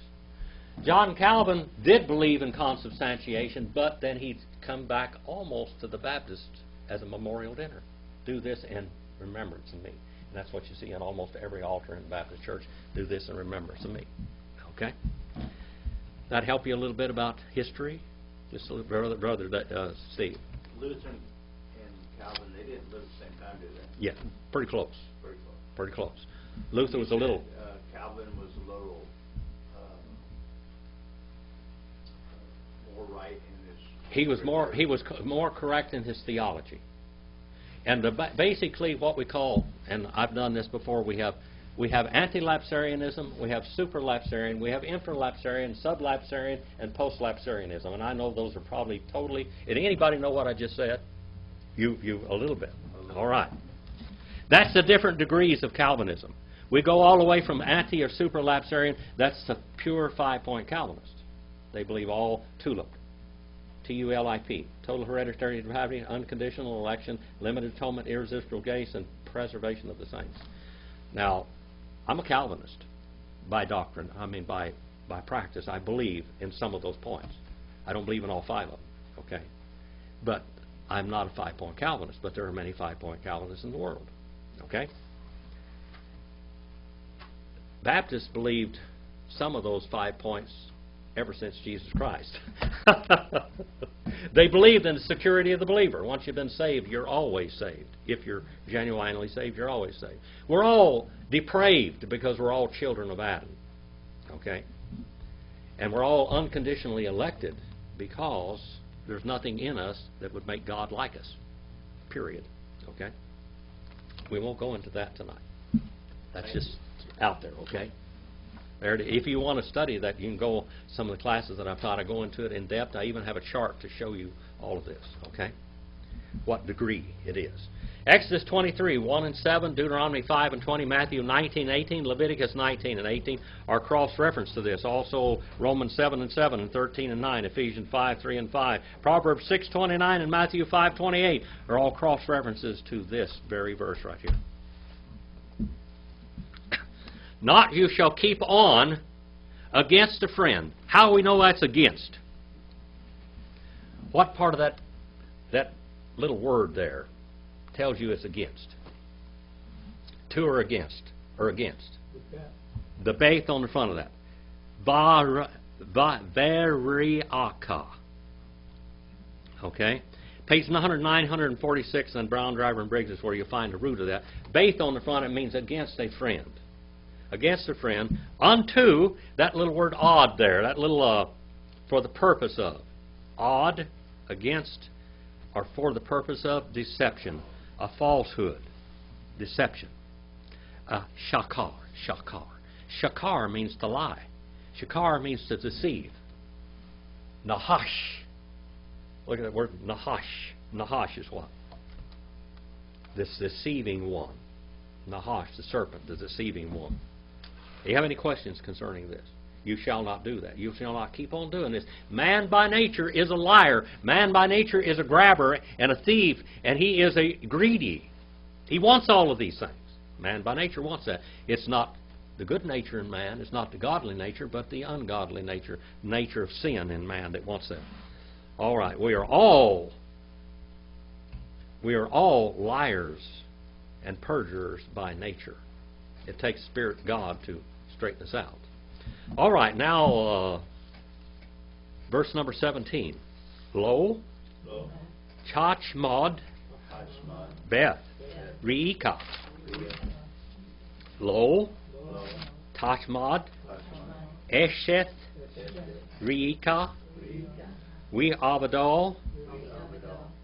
John Calvin did believe in consubstantiation, but then he'd come back almost to the Baptist as a memorial dinner. Do this in remembrance of me. And that's what you see in almost every altar in the Baptist church. Do this in remembrance of me. Okay? That help you a little bit about history? Just a little, brother Steve. Luther and Calvin, they didn't live at the same time, did they? Yeah, pretty close. Pretty close. Pretty close. Luther was a little... Calvin was a little more right in his... He was more correct in his theology. And basically what we call, and I've done this before, we have anti-lapsarianism, we have super-lapsarian, we have infra-lapsarian, sub-lapsarian, and post-lapsarianism. And I know those are probably totally... Did anybody know what I just said? You a little bit. All right. That's the different degrees of Calvinism. We go all the way from anti or super-lapsarian. That's the pure five-point Calvinist. They believe all tulip. T-U-L-I-P. Total hereditary depravity, unconditional election, limited atonement, irresistible grace, and preservation of the saints. Now, I'm a Calvinist by doctrine. I mean by practice. I believe in some of those points. I don't believe in all five of them. Okay? But I'm not a five-point Calvinist, but there are many five-point Calvinists in the world. Okay? Baptists believed some of those 5 points ever since Jesus Christ. They believed in the security of the believer. Once you've been saved, you're always saved. If you're genuinely saved, you're always saved. We're all depraved because we're all children of Adam. Okay? And we're all unconditionally elected because there's nothing in us that would make God like us. Period. Okay? We won't go into that tonight. That's just out there, okay? If you want to study that, you can go some of the classes that I've taught. I go into it in depth. I even have a chart to show you all of this, okay? What degree it is. Exodus 23, 1 and 7, Deuteronomy 5 and 20, Matthew 19, 18, Leviticus 19 and 18 are cross-reference to this. Also Romans 7 and 7 and 13 and 9, Ephesians 5, 3 and 5, Proverbs 6, 29 and Matthew 5, 28 are all cross-references to this very verse right here. Not you shall keep on against a friend. How do we know that's against? What part of that little word there tells you it's against? To or against? Or against? The beth on the front of that. Variaka. Okay? Page 946 on Brown, Driver, and Briggs is where you'll find the root of that. Beth on the front, it means against a friend. Against a friend. Unto, that little word odd there, that little for the purpose of. Odd, against, or for the purpose of deception. A falsehood. Deception. Shakar. Shakar. Shakar means to lie. Shakar means to deceive. Nahash. Look at that word, Nahash. Nahash is what? This deceiving one. Nahash, the serpent, the deceiving one. Do you have any questions concerning this? You shall not do that. You shall not keep on doing this. Man by nature is a liar. Man by nature is a grabber and a thief, and he is a greedy. He wants all of these things. Man by nature wants that. It's not the good nature in man. It's not the godly nature, but the ungodly nature of sin in man that wants that. All right. We are all liars and perjurers by nature. It takes Spirit of God to straighten us out. All right, now verse number 17. Lo, Chachmod, Beth, Reika. Lo, Tachmod, Esheth, Reika. We Abadol,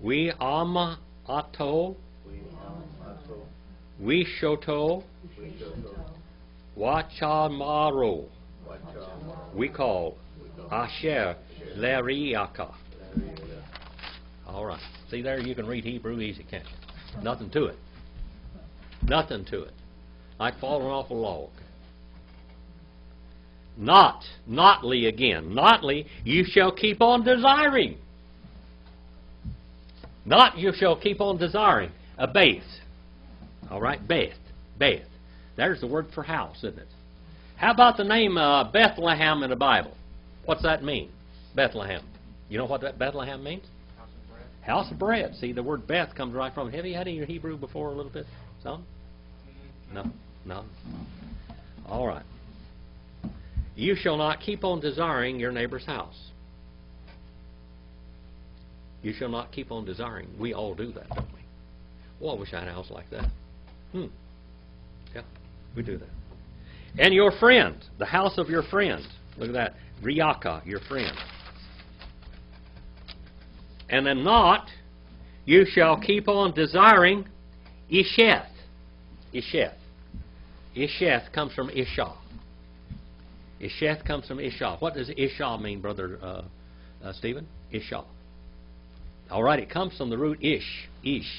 we Amato, we Shoto, Wachamaro, we call Asher Leriaka. All right. See there, you can read Hebrew easy, can't you? Nothing to it. Nothing to it. Like falling off a log. Notly again. Notly, you shall keep on desiring. Not you shall keep on desiring. A beth. All right, beth. Beth. There's the word for house, isn't it? How about the name Bethlehem in the Bible? What's that mean? Bethlehem. You know what that Bethlehem means? House of bread. House of bread. See, the word Beth comes right from it. Have you had any of your Hebrew before a little bit? Some? No? No? All right. You shall not keep on desiring your neighbor's house. You shall not keep on desiring. We all do that, don't we? Well, I wish I had a house like that. Yeah, we do that. And your friend, the house of your friend. Look at that. Riaka, your friend. And then not, you shall keep on desiring Isheth. Isheth. Isheth comes from Isha. Isheth comes from Isha. What does Isha mean, Brother Stephen? Isha. All right, it comes from the root ish. Ish.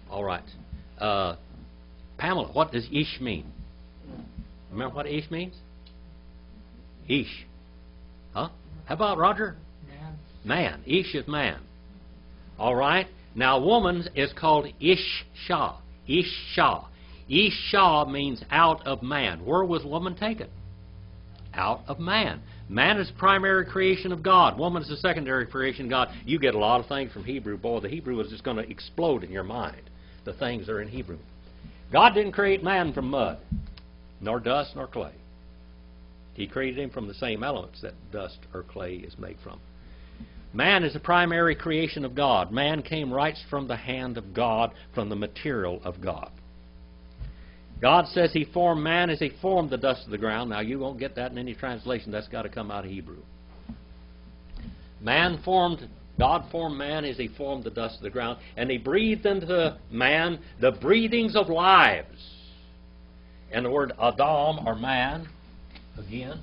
All right. Pamela, what does ish mean? Remember what ish means? Ish. Huh? How about Roger? Man. Ish is man. All right. Now, woman is called Ishsha. Ishsha. Ishsha means out of man. Where was woman taken? Out of man. Man is the primary creation of God. Woman is the secondary creation of God. You get a lot of things from Hebrew. Boy, the Hebrew is just going to explode in your mind. The things that are in Hebrew. God didn't create man from mud, nor dust, nor clay. He created him from the same elements that dust or clay is made from. Man is the primary creation of God. Man came right from the hand of God, from the material of God. God says He formed man as He formed the dust of the ground. Now, you won't get that in any translation. That's got to come out of Hebrew. God formed man as He formed the dust of the ground, and He breathed into man the breathings of lives. And the word Adam, or man, again.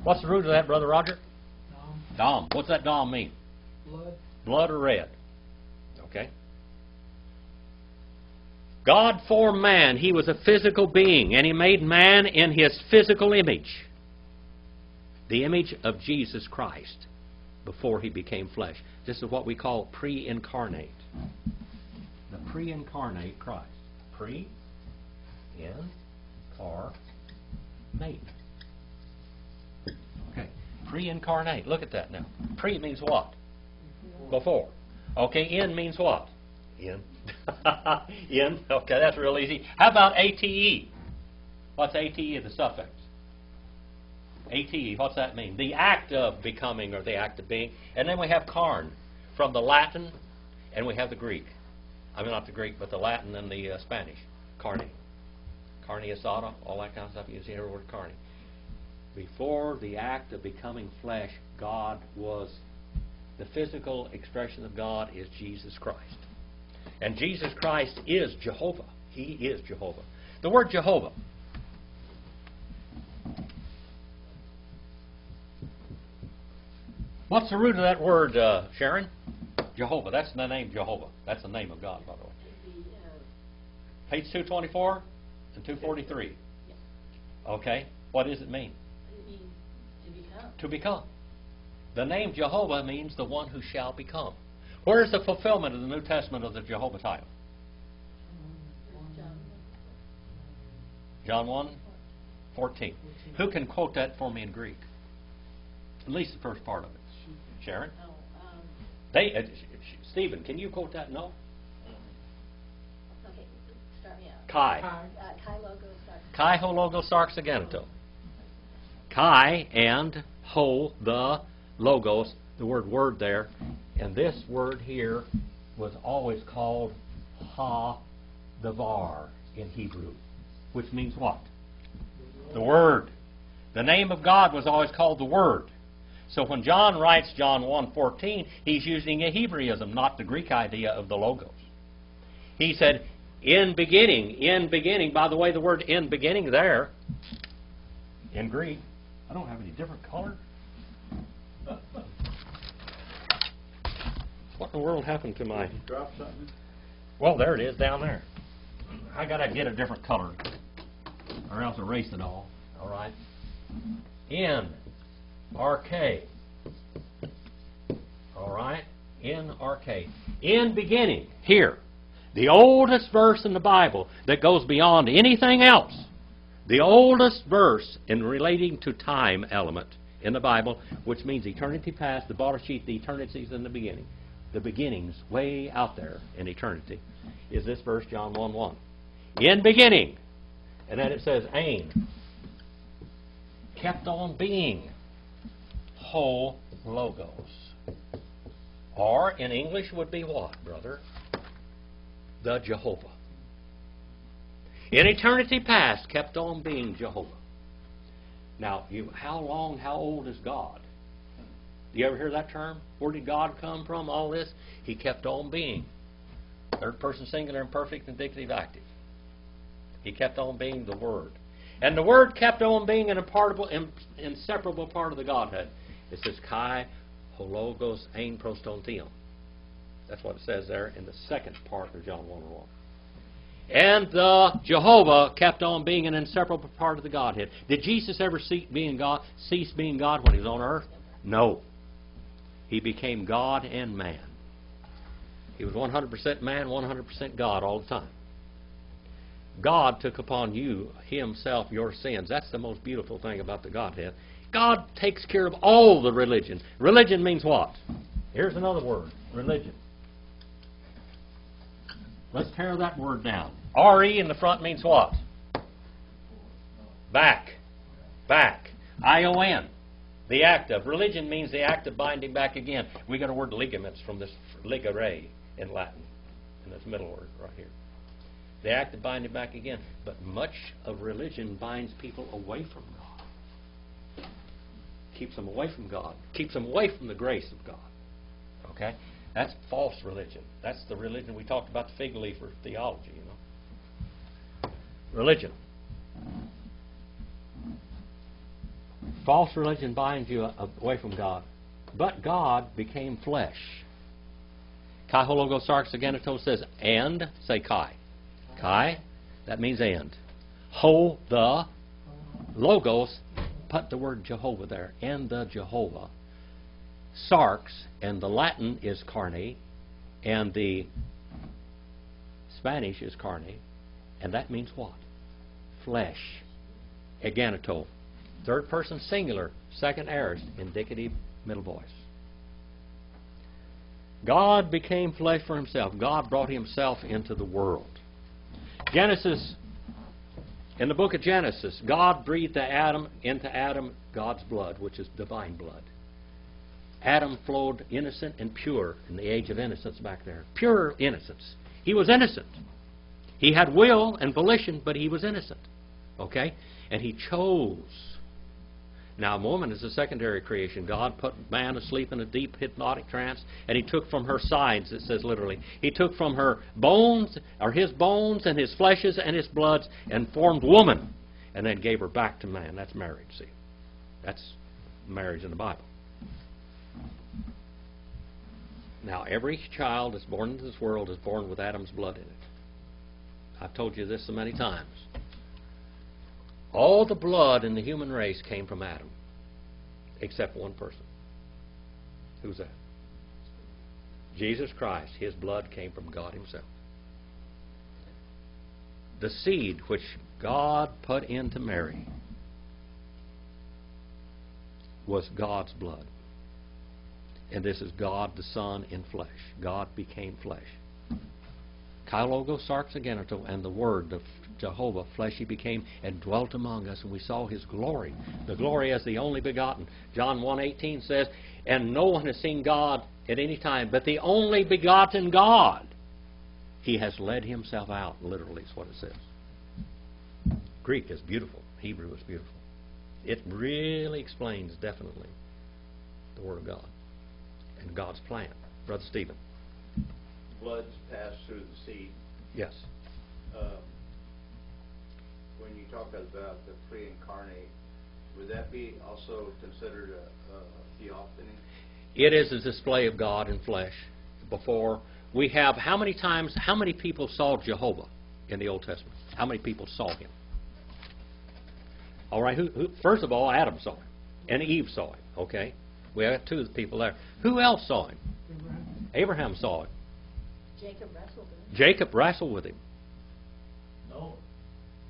What's the root of that, Brother Roger? Dam. What's that dam mean? Blood. Blood or red. Okay. God formed man. He was a physical being, and He made man in His physical image. The image of Jesus Christ before He became flesh. This is what we call pre-incarnate. The pre-incarnate Christ. Pre-incarnate. Okay. Pre-incarnate. Look at that now. Pre means what? Before. Okay, in means what? In. In. Okay, that's real easy. How about ATE? What's ATE, the suffix? ATE, what's that mean? The act of becoming, or the act of being. And then we have carn from the Latin, and we have the Greek. I mean, not the Greek, but the Latin and the Spanish. Carne. Carne asada, all that kind of stuff. You see every word carne. Before the act of becoming flesh, God was, the physical expression of God is Jesus Christ. And Jesus Christ is Jehovah. He is Jehovah. The word Jehovah. What's the root of that word, Sharon? Jehovah. That's the name Jehovah. That's the name of God, by the way. Page 224 and 243. Okay. What does it mean? To become. The name Jehovah means the one who shall become. Where is the fulfillment of the New Testament of the Jehovah title? John 1:14. Who can quote that for me in Greek? At least the first part of it. Sharon? Stephen, can you quote that? No? Okay, start me out. Kai. Kai logo starts. Kai ho logo sarx aganeto. Kai and ho, the logos, the word there. And this word here was always called ha-davar in Hebrew, which means what? The Word. The name of God was always called the Word. So when John writes John 1:14, he's using a Hebraism, not the Greek idea of the logos. He said, in beginning, by the way, the word in beginning there, in Greek, I don't have any different color. What in the world happened to my... Drop something? Well, there it is down there. I got to get a different color, or else erase it all. All right. N-R-K. All right. N-R-K. In beginning. Here. The oldest verse in the Bible that goes beyond anything else. The oldest verse in relating to time element in the Bible, which means eternity past, the Barashit, the eternities in the beginning. The beginnings way out there in eternity is this verse, John 1:1. In beginning. And then it says, Ain. Kept on being. Ho logos. Or in English would be what, brother? The Jehovah. In eternity past, kept on being Jehovah. Now, how old is God? Do you ever hear that term? Where did God come from, all this? He kept on being. Third person singular, imperfect, indicative, active. He kept on being the Word. And the Word kept on being an inseparable part of the Godhead. It says, Kai, hologos, ein prostontium. That's what it says there in the second part of John 1:1. And the Jehovah kept on being an inseparable part of the Godhead. Did Jesus ever cease being God when He was on earth? No. He became God and man. He was 100% man, 100% God all the time. God took upon Himself your sins. That's the most beautiful thing about the Godhead. God takes care of all the religion. Religion means what? Here's another word. Religion. Let's tear that word down. R-E in the front means what? Back. Back. I-O-N. The act of. Religion means the act of binding back again. We got a word ligaments from this ligare in Latin. And this middle word right here. The act of binding back again. But much of religion binds people away from God. Keeps them away from God. Keeps them away from the grace of God. Okay? That's false religion. That's the religion we talked about, the fig leaf or theology, you know. Religion. False religion binds you away from God. But God became flesh. Kai hologo sarx agenitos says, and, say kai. Kai, that means and. Ho, the, logos, put the word Jehovah there, and the Jehovah. Sarx, and the Latin is carne, and the Spanish is carne, and that means what? Flesh. Agenitos. Third person singular, second aorist, indicative middle voice. God became flesh for himself. God brought himself into the world. Genesis, in the book of Genesis, God breathed into Adam God's blood, which is divine blood. Adam flowed innocent and pure in the age of innocence back there. Pure innocence. He was innocent. He had will and volition, but he was innocent. Okay? And he chose. Now, woman is a secondary creation. God put man asleep in a deep hypnotic trance, and he took from her sides, it says literally. He took from her bones, or his bones, and his fleshes, and his bloods, and formed woman, and then gave her back to man. That's marriage, see. That's marriage in the Bible. Now, every child that's born into this world is born with Adam's blood in it. I've told you this so many times. All the blood in the human race came from Adam, except one person. Who's that? Jesus Christ. His blood came from God himself. The seed which God put into Mary was God's blood. And this is God the Son in flesh. God became flesh. Kailogo sarx agenital, and the Word of Jehovah, fleshy became and dwelt among us, and we saw his glory. The glory as the only begotten. John 1:18 says, and no one has seen God at any time, but the only begotten God. He has led himself out, literally is what it says. Greek is beautiful. Hebrew is beautiful. It really explains definitely the Word of God and God's plan. Brother Stephen. Blood's passed through the seed. Yes. When you talk about the pre-incarnate, would that be also considered a theophany? It is a display of God in flesh. Before we have, how many people saw Jehovah in the Old Testament? How many people saw him? All right, first of all, Adam saw him, and Eve saw him. Okay, we have two of the people there. Who else saw him? Abraham saw him. Jacob wrestled with him. Jacob wrestled with him.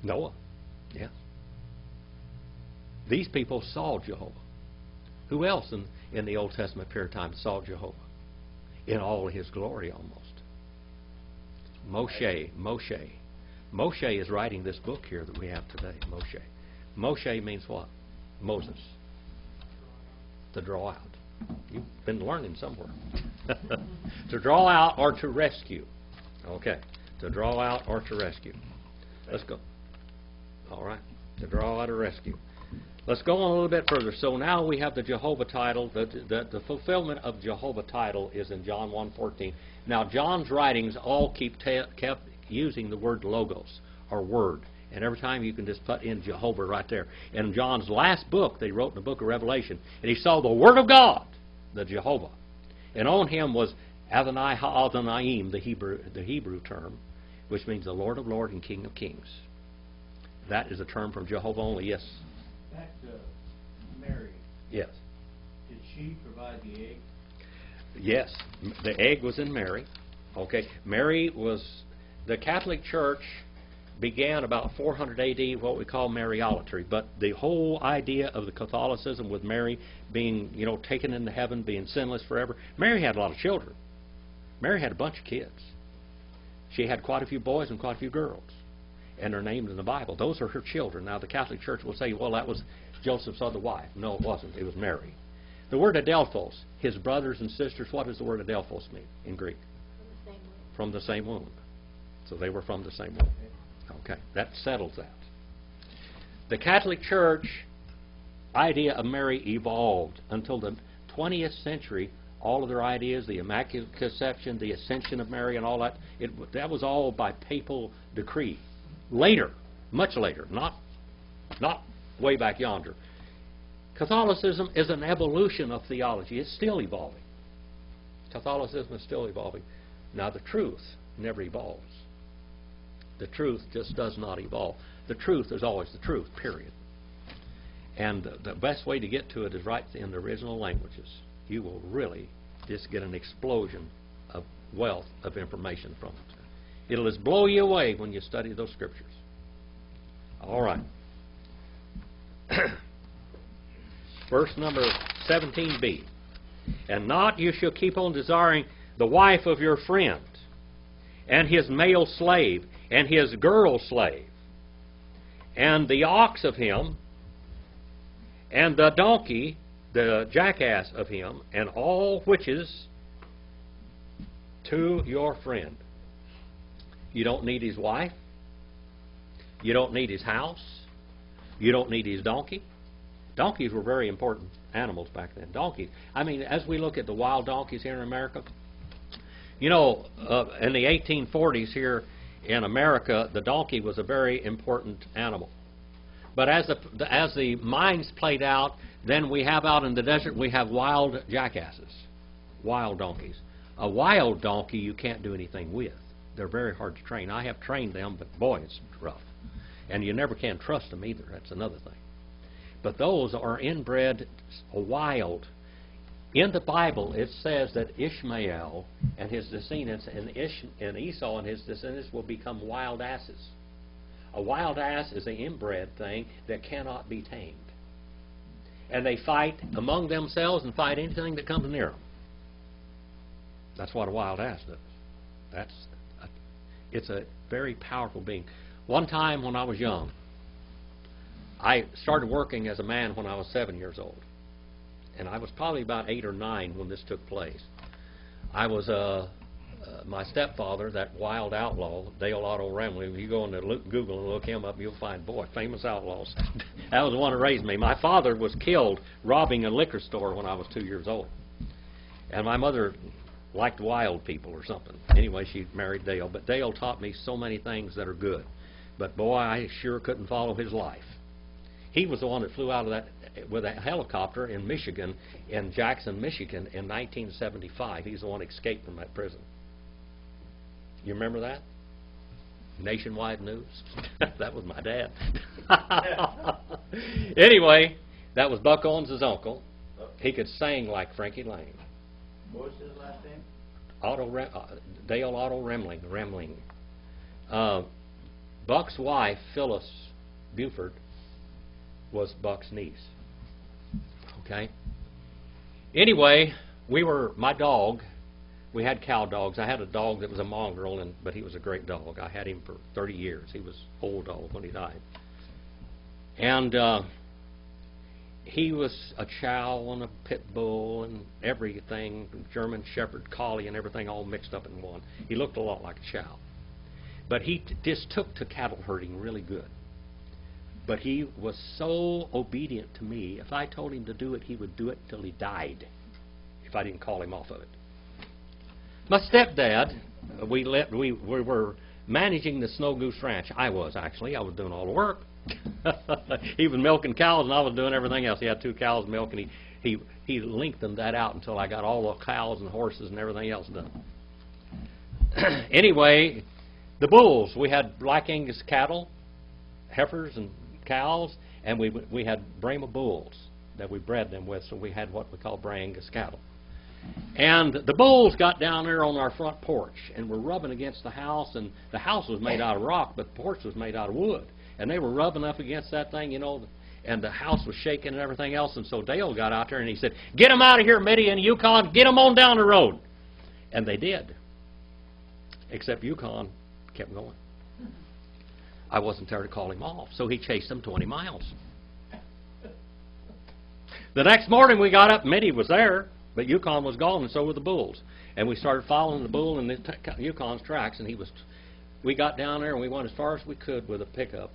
Noah. Yes. These people saw Jehovah. Who else in the Old Testament period of time saw Jehovah? In all his glory almost. Moshe. Moshe is writing this book here that we have today, Moshe. Moshe means what? Moses. To draw out. You've been learning somewhere. To draw out or to rescue. Okay. To draw out or to rescue. Let's go. All right. To draw out or rescue. Let's go on a little bit further. So now we have the Jehovah title. The fulfillment of Jehovah title is in John 1:14. Now John's writings all kept using the word logos, or word. And every time you can just put in Jehovah right there. In John's last book, they wrote in the book of Revelation, and he saw the Word of God, the Jehovah. And on him was Adonai Ha'adonayim, the Hebrew term, which means the Lord of Lords and King of Kings. That is a term from Jehovah only. Yes? Back to Mary. Yes. Did she provide the egg? Yes. The egg was in Mary. Okay. Mary was... The Catholic Church began about 400 A.D., what we call Mariolatry. But the whole idea of the Catholicism with Mary being, taken into heaven, being sinless forever, Mary had a lot of children. Mary had a bunch of kids. She had quite a few boys and quite a few girls. and they're named in the Bible. Those are her children. Now, the Catholic Church will say, well, that was Joseph's other wife. No, it wasn't. It was Mary. The word adelphos, his brothers and sisters, what does the word adelphos mean in Greek? From the same womb. So they were from the same womb. Okay, that settles that. The Catholic Church idea of Mary evolved until the 20th century. All of their ideas, the Immaculate Conception, the Ascension of Mary, and all that, that was all by papal decree. Later, much later, not way back yonder. Catholicism is an evolution of theology. It's still evolving. Catholicism is still evolving. Now, the truth never evolves. The truth just does not evolve. The truth is always the truth, period. And the best way to get to it is right in the original languages. You will really just get an explosion of wealth of information from it. It'll just blow you away when you study those scriptures. All right. Verse number 17b. And not you shall keep on desiring the wife of your friend, and his male slave, and his girl slave, and the ox of him, and the donkey, the jackass of him, and all which is to your friend. You don't need his wife. You don't need his house. You don't need his donkey. Donkeys were very important animals back then. Donkeys. I mean, as we look at the wild donkeys here in America, you know, in the 1840s here in America, the donkey was a very important animal. But as the mines played out, then we have out in the desert, we have wild jackasses, wild donkeys. A wild donkey you can't do anything with. They're very hard to train. I have trained them, but boy, it's rough. And you never can trust them either. That's another thing. But those are inbred wild. In the Bible, it says that Ishmael and his descendants and Esau and his descendants will become wild asses. A wild ass is an inbred thing that cannot be tamed. And they fight among themselves and fight anything that comes near them. That's what a wild ass does. It's a very powerful being. One time when I was young, I started working as a man when I was 7 years old. And I was probably about 8 or 9 when this took place. I was my stepfather, that wild outlaw, Dale Otto Remley. If you go into Google and look him up, you'll find, boy, famous outlaws. That was the one that raised me. My father was killed robbing a liquor store when I was 2 years old. And my mother liked wild people or something. Anyway, she married Dale. But Dale taught me so many things that are good. But boy, I sure couldn't follow his life. He was the one that flew out of that with a helicopter in Michigan, in Jackson, Michigan, in 1975. He's the one that escaped from that prison. You remember that? Nationwide news. That was my dad. Anyway, that was Buck Owens' uncle. He could sing like Frankie Lane. What was his last name? Dale Otto Remling. Buck's wife, Phillips Buford, was Buck's niece. Okay? Anyway, my dog, we had cow dogs. I had a dog that was a mongrel, but he was a great dog. I had him for 30 years. He was an old dog when he died. And he was a chow and a pit bull and everything, German Shepherd Collie and everything all mixed up in one. He looked a lot like a chow. But he just took to cattle herding really good. But he was so obedient to me. If I told him to do it, he would do it till he died, if I didn't call him off of it. My stepdad, we were managing the Snow Goose Ranch. I was doing all the work. He was milking cows, and I was doing everything else. He had 2 cows milk, and he lengthened that out until I got all the cows and horses and everything else done. Anyway, the bulls, we had Black Angus cattle, heifers and cows, and we had Brahma bulls that we bred them with, so we had what we call Black Angus cattle. And the bulls got down there on our front porch and were rubbing against the house, and the house was made out of rock, but the porch was made out of wood. And they were rubbing up against that thing, you know, and the house was shaking and everything else. And so Dale got out there and he said, "Get them out of here, Mitty and Yukon. Get them on down the road." And they did. Except Yukon kept going. I wasn't there to call him off, so he chased them 20 miles. The next morning we got up, Mitty was there, but Yukon was gone, and so were the bulls. And we started following the bull in the Yukon's tracks, and we got down there and we went as far as we could with a pickup.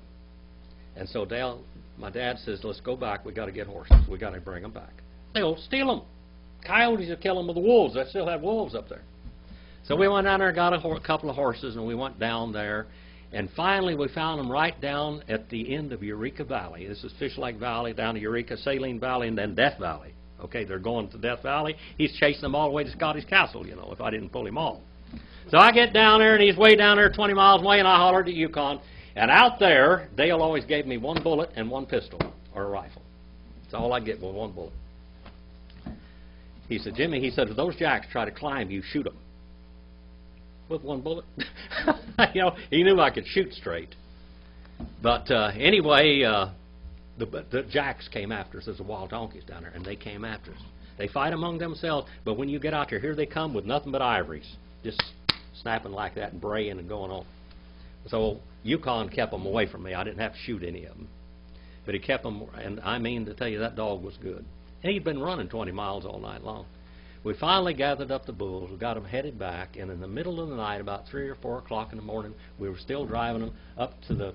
And so Dale, my dad says, let's go back, we got to get horses, we got to bring them back. They'll steal them. Coyotes will kill them with the wolves. They still have wolves up there. So we went down there and got a couple of horses, and we went down there. And finally, we found them right down at the end of Eureka Valley. This is Fish Lake Valley, down to Eureka, Saline Valley, and then Death Valley. Okay, they're going to Death Valley. He's chasing them all the way to Scottish Castle, you know, if I didn't pull him off. So I get down there, and he's way down there 20 miles away, and I hollered at Yukon. And out there, Dale always gave me one bullet and one pistol, or a rifle. That's all I get with one bullet. He said, Jimmy, he said, if those jacks try to climb you, shoot them. With one bullet. You know, he knew I could shoot straight. But anyway, the jacks came after us. There's the wild donkeys down there, and they came after us. They fight among themselves, but when you get out there, here they come with nothing but ivories, just snapping like that and braying and going on. So Yukon kept them away from me. I didn't have to shoot any of them. But he kept them, and I mean to tell you, that dog was good. And he'd been running 20 miles all night long. We finally gathered up the bulls, we got them headed back, and in the middle of the night, about 3 or 4 o'clock in the morning, we were still driving them up to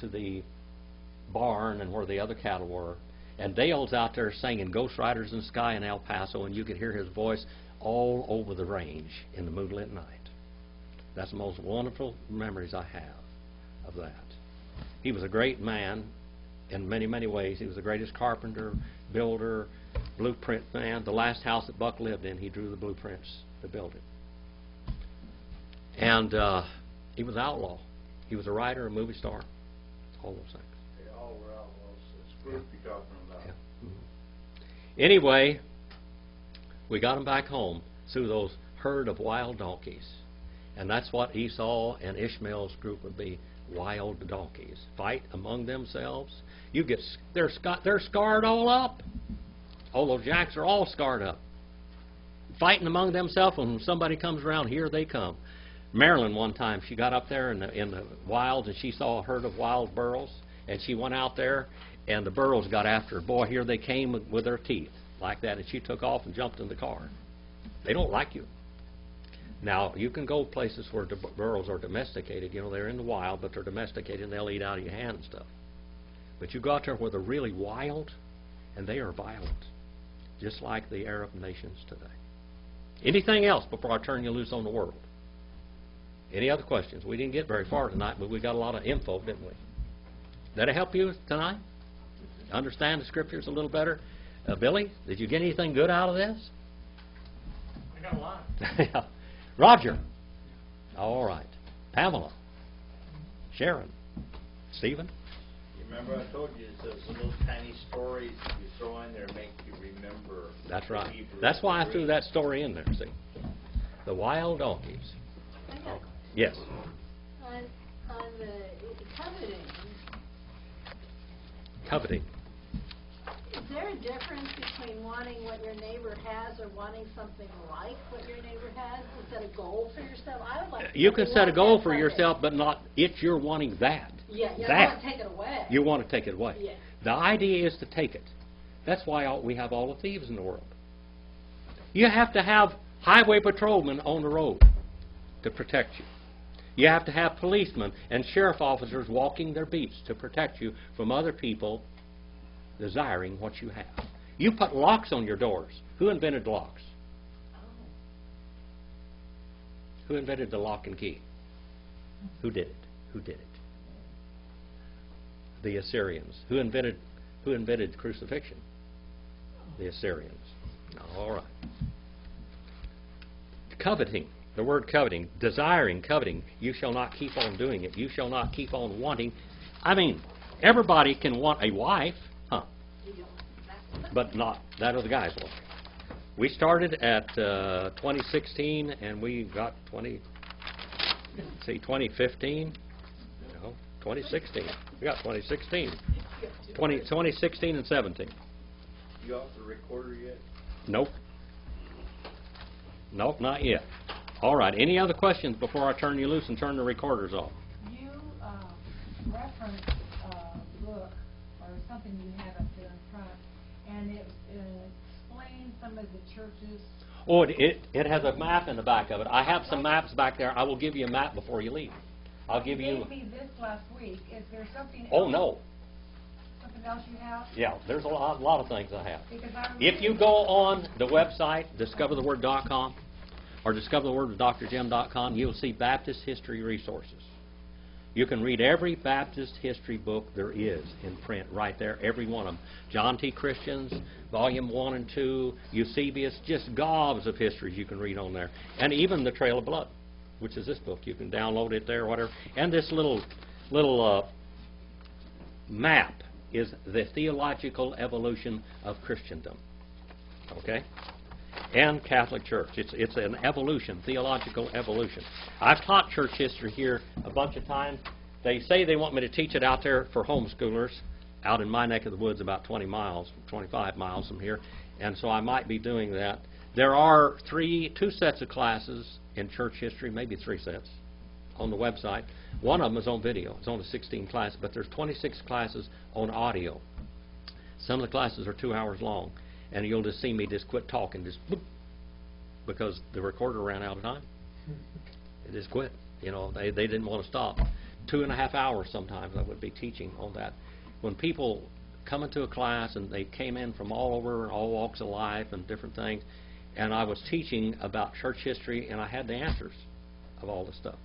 the barn and where the other cattle were. And Dale's out there singing Ghost Riders in the Sky in El Paso, and you could hear his voice all over the range in the moonlit night. That's the most wonderful memories I have of that. He was a great man in many, many ways. He was the greatest carpenter, builder, blueprint man. The last house that Buck lived in, he drew the blueprints to build it. And he was an outlaw. He was a writer, a movie star, all those things. They all were outlaws. This group you're talking about. Yeah. Mm-hmm. Anyway, we got them back home through those herd of wild donkeys. And that's what Esau and Ishmael's group would be, wild donkeys. Fight among themselves. They're scarred all up. All those jacks are all scarred up. Fighting among themselves, and when somebody comes around, here they come. Marilyn, one time, she got up there in the wilds, and she saw a herd of wild burros, and she went out there, and the burros got after her. Boy, here they came with their teeth, like that, and she took off and jumped in the car. They don't like you. Now, you can go places where the burros are domesticated. You know, they're in the wild, but they're domesticated, and they'll eat out of your hand and stuff. But you go out there where they're really wild, and they are violent, just like the Arab nations today. Anything else before I turn you loose on the world? Any other questions? We didn't get very far tonight, but we got a lot of info, didn't we? Did it help you tonight? Understand the Scriptures a little better? Billy, did you get anything good out of this? I got a lot. Yeah. Roger. All right. Pamela. Sharon. Stephen. You remember I told you it's those little tiny stories you throw in there make you remember. That's the right. Hebrew That's why I story. threw that story in there, see. The wild donkeys. I got Yes. on the coveting. Coveting. Is there a difference between wanting what your neighbor has or wanting something like what your neighbor has? Is that a goal for yourself? I would like. You can something set a like goal that for someday. yourself, but not if you're wanting that. Yeah, you that. don't want to take it away. You want to take it away. Yeah. The idea is to take it. That's why we have all the thieves in the world. You have to have highway patrolmen on the road to protect you. You have to have policemen and sheriff officers walking their beats to protect you from other people desiring what you have. You put locks on your doors. Who invented locks? Who invented the lock and key? Who did it? Who did it? The Assyrians. Who invented crucifixion? The Assyrians. All right. Coveting. The word coveting. Desiring, coveting. You shall not keep on doing it. You shall not keep on wanting. I mean, everybody can want a wife, huh? But not that of the guy's wife. We started at 2016, and we got 2015. No, 2016. We got 2016. 2016 and 17. You off the recorder yet? Nope. Nope, not yet. All right. Any other questions before I turn you loose and turn the recorders off? You something you had up there in front, and it explained some of the churches. Oh, it has a map in the back of it. I have some maps back there. I will give you a map before you leave. I'll give you... You gave me this last week. Is there something Oh, else? no. Something else you have? Yeah, there's a lot of things I have. Because I'm If you go on the website, discovertheword.com, or discovertheword.drjim.com, you'll see Baptist history resources. You can read every Baptist history book there is in print right there, every one of them. John T. Christian's, Volume 1 and 2, Eusebius, just gobs of histories you can read on there. And even The Trail of Blood, which is this book. You can download it there, whatever. And this little map is the theological evolution of Christendom. Okay? And Catholic Church. It's an evolution, theological evolution. I've taught church history here a bunch of times. They say they want me to teach it out there for homeschoolers out in my neck of the woods about 20 miles, 25 miles from here, and so I might be doing that. There are two sets of classes in church history, maybe 3 sets, on the website. One of them is on video. It's only 16 classes, but there's 26 classes on audio. Some of the classes are 2 hours long. And you'll just see me just quit talking, just boop, because the recorder ran out of time. It just quit. You know, they didn't want to stop. 2.5 hours sometimes I would be teaching on that. When people come into a class and they came in from all over, all walks of life and different things, and I was teaching about church history and I had the answers of all this stuff.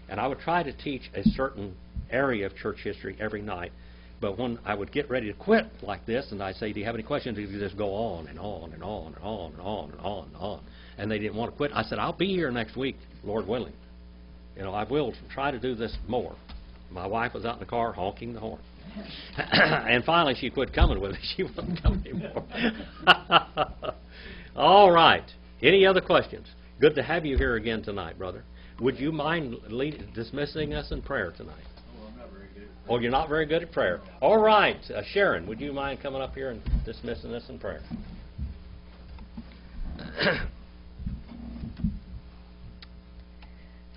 And I would try to teach a certain area of church history every night. But when I would get ready to quit like this, and I'd say, do you have any questions? They would just go on and on and on and on and on and on and on. And they didn't want to quit. I said, I'll be here next week, Lord willing. You know, I will try to do this more. My wife was out in the car honking the horn. And finally she quit coming with me. She wasn't coming anymore. All right. Any other questions? Good to have you here again tonight, brother. Would you mind dismissing us in prayer tonight? Oh, you're not very good at prayer. All right. Sharon, would you mind coming up here and dismissing us in prayer?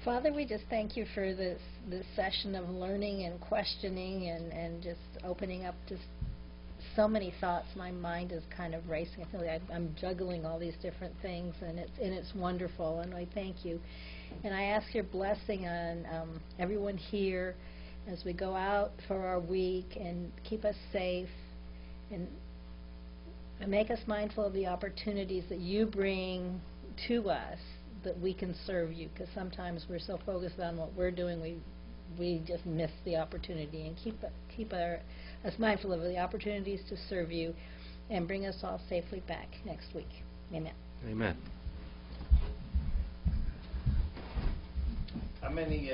Father, we just thank you for this session of learning and questioning and just opening up just so many thoughts. My mind is kind of racing. I feel like I'm juggling all these different things, and it's wonderful, and I thank you. And I ask your blessing on everyone here as we go out for our week, and keep us safe and make us mindful of the opportunities that you bring to us that we can serve you, because sometimes we're so focused on what we're doing we just miss the opportunity. And keep us mindful of the opportunities to serve you, and bring us all safely back next week. Amen. Amen. How many